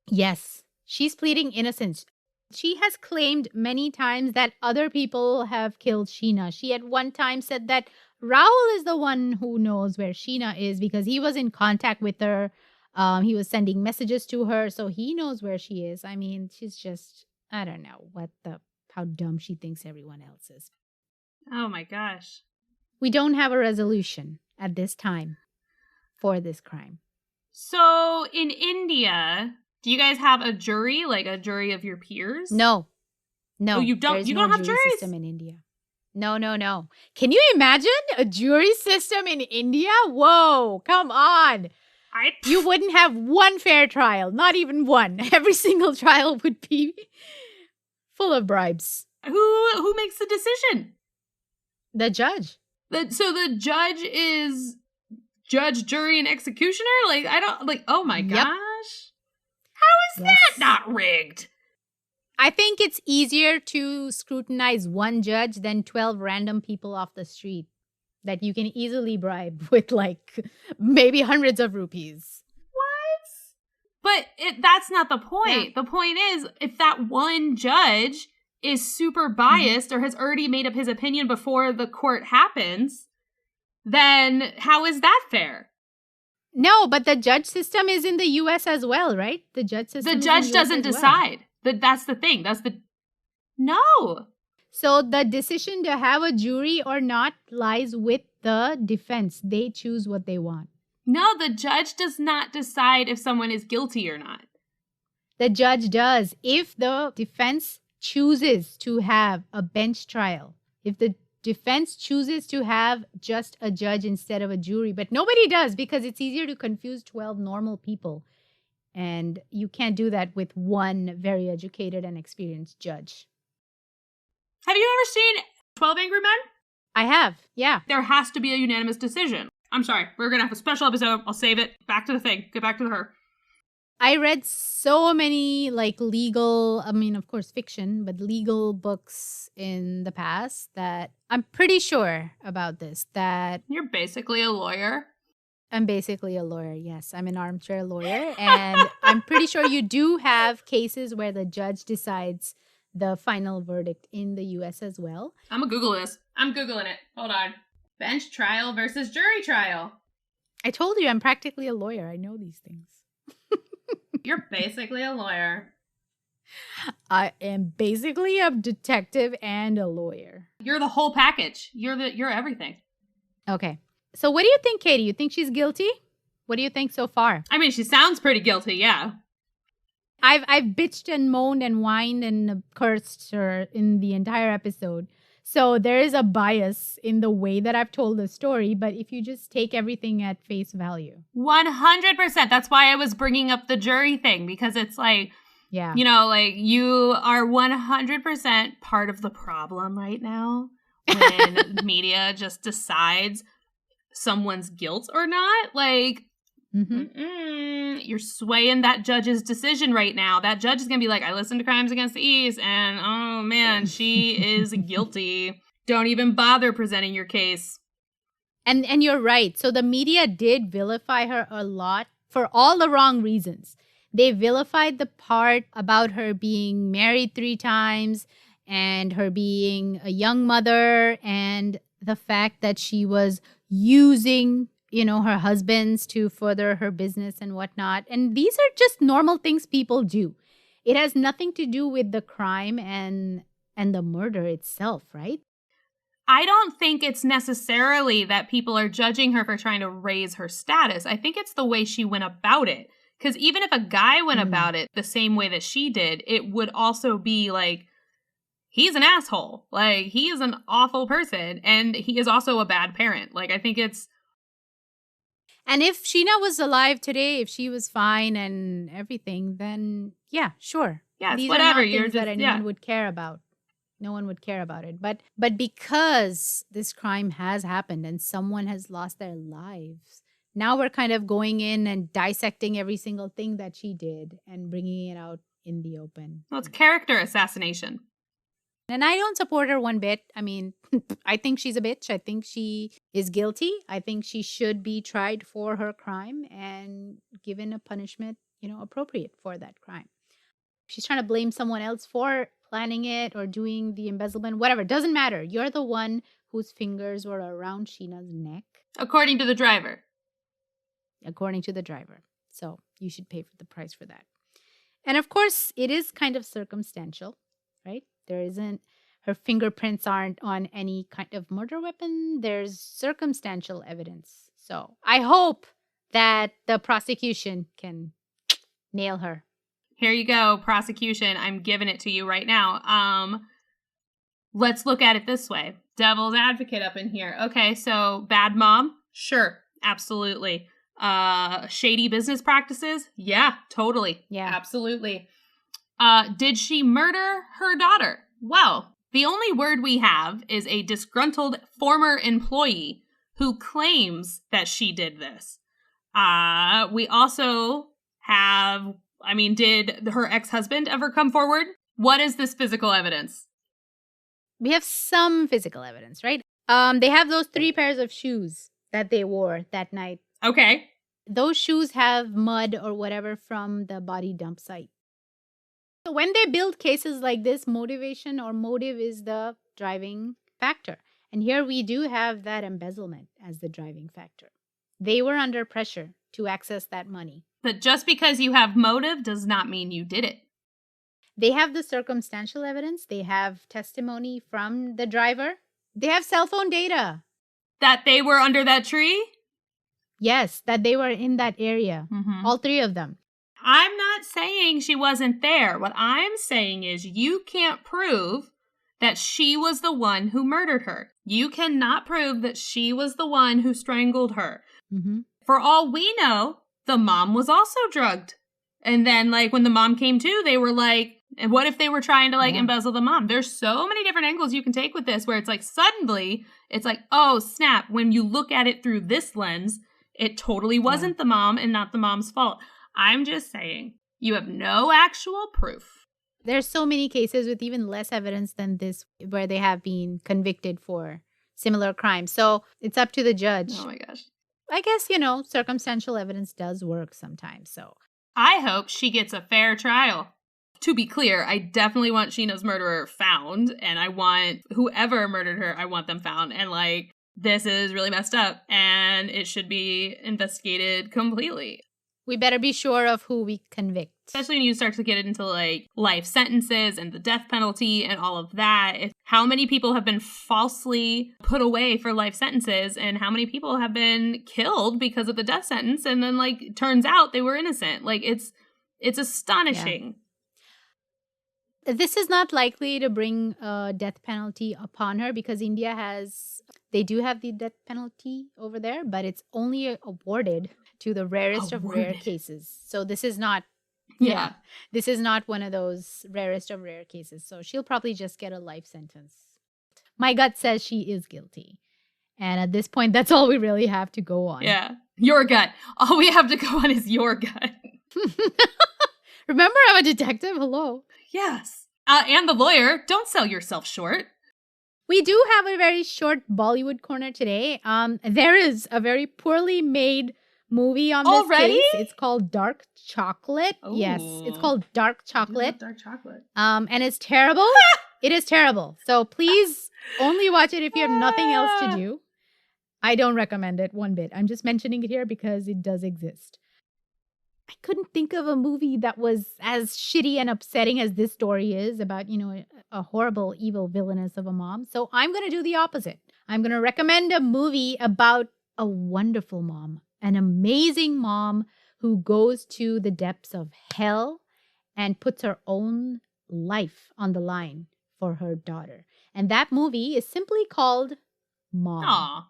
Yes, she's pleading innocence. She has claimed many times that other people have killed Sheena. She at one time said that Rahul is the one who knows where Sheena is because he was in contact with her. He was sending messages to her, so he knows where she is. I mean, she's just, I don't know how dumb she thinks everyone else is. Oh my gosh. We don't have a resolution at this time for this crime. So in India, do you guys have a jury, like a jury of your peers? No. Oh, you don't? You don't have jury juries? system in India. No. Can you imagine a jury system in India? Whoa, come on. You wouldn't have one fair trial, not even one. Every single trial would be full of bribes. Who makes the decision? The judge. So the judge is judge, jury, and executioner? Like, I don't, like, oh my gosh. How is that not rigged? I think it's easier to scrutinize one judge than 12 random people off the street that you can easily bribe with, like, maybe hundreds of rupees. What? But that's not the point. Yeah. The point is, if that one judge is super biased or has already made up his opinion before the court happens, then how is that fair? No, but the judge system is in the U.S. as well, right? The judge doesn't decide. That's the thing. No. So the decision to have a jury or not lies with the defense. They choose what they want. No, the judge does not decide if someone is guilty or not. The judge does. If the defense chooses to have a bench trial, if the defense chooses to have just a judge instead of a jury, but nobody does because it's easier to confuse 12 normal people. And you can't do that with one very educated and experienced judge. Have you ever seen 12 Angry Men? I have, yeah. There has to be a unanimous decision. I'm sorry, we're going to have a special episode. I'll save it. Back to the thing. Get back to her. I read so many, like, legal, I mean, of course, fiction, but legal books in the past that I'm pretty sure about this, that... You're basically a lawyer. I'm basically a lawyer, yes. I'm an armchair lawyer, and I'm pretty sure you do have cases where the judge decides the final verdict in the U.S. as well. I'm gonna Google this. I'm Googling it. Hold on. Bench trial versus jury trial. I told you, I'm practically a lawyer. I know these things. You're basically a lawyer. I am basically a detective and a lawyer. You're the whole package. You're everything. Okay. So what do you think, Katie? You think she's guilty? What do you think so far? I mean, she sounds pretty guilty, yeah. I've bitched and moaned and whined and cursed her in the entire episode. So there is a bias in the way that I've told the story, but if you just take everything at face value. 100%. That's why I was bringing up the jury thing, because it's like, Yeah. you know, like you are 100% part of the problem right now when media just decides someone's guilt or not. Like, you're swaying that judge's decision right now. That judge is going to be like, I listened to Crimes Against the East, and oh man, she is guilty. Don't even bother presenting your case. And you're right. So the media did vilify her a lot for all the wrong reasons. They vilified the part about her being married 3 times and her being a young mother and the fact that she was using, you know, her husbands to further her business and whatnot. And these are just normal things people do. It has nothing to do with the crime and the murder itself, right? I don't think it's necessarily that people are judging her for trying to raise her status. I think it's the way she went about it. Because even if a guy went about it the same way that she did, it would also be like, he's an asshole. Like, he is an awful person. And he is also a bad parent. Like, I think it's... And if Sheena was alive today, if she was fine and everything, then yeah, sure. Yeah, these whatever. are not You're things just, that anyone would care about. No one would care about it. But because this crime has happened and someone has lost their lives, now we're kind of going in and dissecting every single thing that she did and bringing it out in the open. Well, it's character assassination. And I don't support her one bit. I mean, I think she's a bitch. I think she is guilty. I think she should be tried for her crime and given a punishment, you know, appropriate for that crime. She's trying to blame someone else for planning it or doing the embezzlement, whatever. Doesn't matter. You're the one whose fingers were around Sheena's neck. According to the driver. According to the driver. So you should pay for the price for that. And of course, it is kind of circumstantial, right? There isn't, her fingerprints aren't on any kind of murder weapon. There's circumstantial evidence. So I hope that the prosecution can nail her. Here you go, prosecution. I'm giving it to you right now. Let's look at it this way. Devil's advocate up in here. Okay, so bad mom? Sure, absolutely. Shady business practices? Yeah, totally. Yeah. Absolutely. Did she murder her daughter? Well, the only word we have is a disgruntled former employee who claims that she did this. We also have... I mean, did her ex-husband ever come forward? What is this physical evidence? We have some physical evidence, right? They have those 3 pairs of shoes that they wore that night. Okay. Those shoes have mud or whatever from the body dump site. So when they build cases like this, motivation or motive is the driving factor. And here we do have that embezzlement as the driving factor. They were under pressure to access that money. But just because you have motive does not mean you did it. They have the circumstantial evidence. They have testimony from the driver. They have cell phone data. That they were under that tree? Yes, that they were in that area. All 3 of them. I'm not saying she wasn't there. What I'm saying is you can't prove that she was the one who murdered her. You cannot prove that she was the one who strangled her. For all we know, the mom was also drugged. And then, like, when the mom came to, they were like, and what if they were trying to, like, embezzle the mom? There's so many different angles you can take with this where it's like, suddenly, it's like, oh, snap. When you look at it through this lens, it totally wasn't the mom and not the mom's fault. I'm just saying, you have no actual proof. There's so many cases with even less evidence than this where they have been convicted for similar crimes. So it's up to the judge. Oh, my gosh. I guess, you know, circumstantial evidence does work sometimes, so. I hope she gets a fair trial. To be clear, I definitely want Sheena's murderer found, and I want whoever murdered her, I want them found. And, like, this is really messed up, and it should be investigated completely. We better be sure of who we convict. Especially when you start to get into, like, life sentences and the death penalty and all of that. How many people have been falsely put away for life sentences and how many people have been killed because of the death sentence and then, like, turns out they were innocent. Like, it's astonishing. This is not likely to bring a death penalty upon her because they do have the death penalty over there, but it's only awarded to the rarest of rare cases. So this is not, this is not one of those rarest of rare cases. So she'll probably just get a life sentence. My gut says she is guilty. And at this point, that's all we really have to go on. Yeah. Your gut. All we have to go on is your gut. Remember, I'm a detective. Hello. Yes. And the lawyer. Don't sell yourself short. We do have a very short Bollywood corner today. There is a very poorly made movie on this case. It's called Dark Chocolate. Ooh. Yes, it's called Dark Chocolate. Dark Chocolate. And it's terrible. It is terrible. So please only watch it if you have nothing else to do. I don't recommend it one bit. I'm just mentioning it here because it does exist. I couldn't think of a movie that was as shitty and upsetting as this story is about, a horrible, evil villainess of a mom. So I'm going to do the opposite. I'm going to recommend a movie about a wonderful mom, an amazing mom who goes to the depths of hell and puts her own life on the line for her daughter. And that movie is simply called Mom. Aww.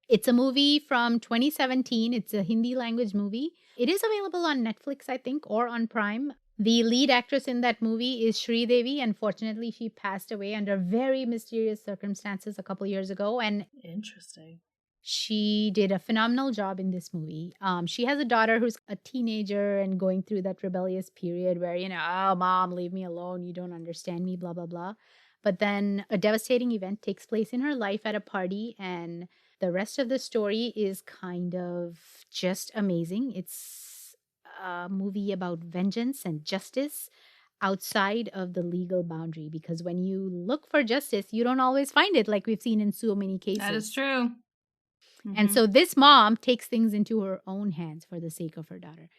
It's a movie from 2017. It's a Hindi language movie. It is available on Netflix, I think, or on Prime. The lead actress in that movie is Sri Devi. Unfortunately, she passed away under very mysterious circumstances a couple years ago. And interesting. She did a phenomenal job in this movie. She has a daughter who's a teenager and going through that rebellious period where, oh, mom, leave me alone. You don't understand me, blah, blah, blah. But then a devastating event takes place in her life at a party, and the rest of the story is kind of just amazing. It's a movie about vengeance and justice outside of the legal boundary, because when you look for justice, you don't always find it, like we've seen in so many cases. That is true. And so this mom takes things into her own hands for the sake of her daughter.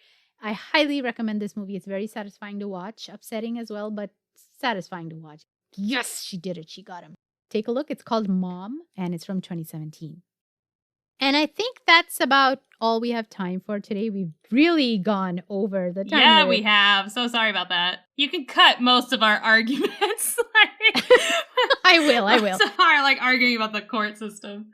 I highly recommend this movie. It's very satisfying to watch, upsetting as well, but satisfying to watch. Yes, she did it. She got him. Take a look. It's called Mom, and it's from 2017. And I think that's about all we have time for today. We've really gone over the time. Yeah, we have. So sorry about that. You can cut most of our arguments. I will. Most of our arguing about the court system.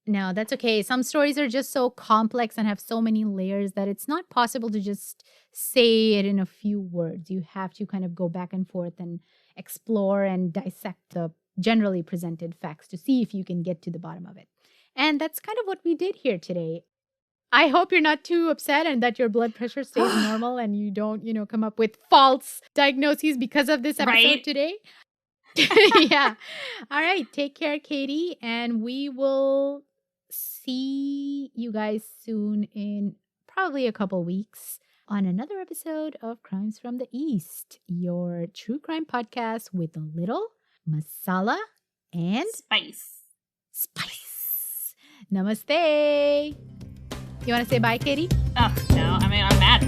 No, that's okay. Some stories are just so complex and have so many layers that it's not possible to just say it in a few words. You have to kind of go back and forth and explore and dissect the generally presented facts to see if you can get to the bottom of it. And that's kind of what we did here today. I hope you're not too upset and that your blood pressure stays normal and you don't, come up with false diagnoses because of this episode today. Yeah. All right. Take care, Katie. And we will see you guys soon in probably a couple weeks on another episode of Crimes from the East, your true crime podcast with a little masala and spice. Namaste. You want to say bye, Katie? Oh, no. I mean, I'm mad.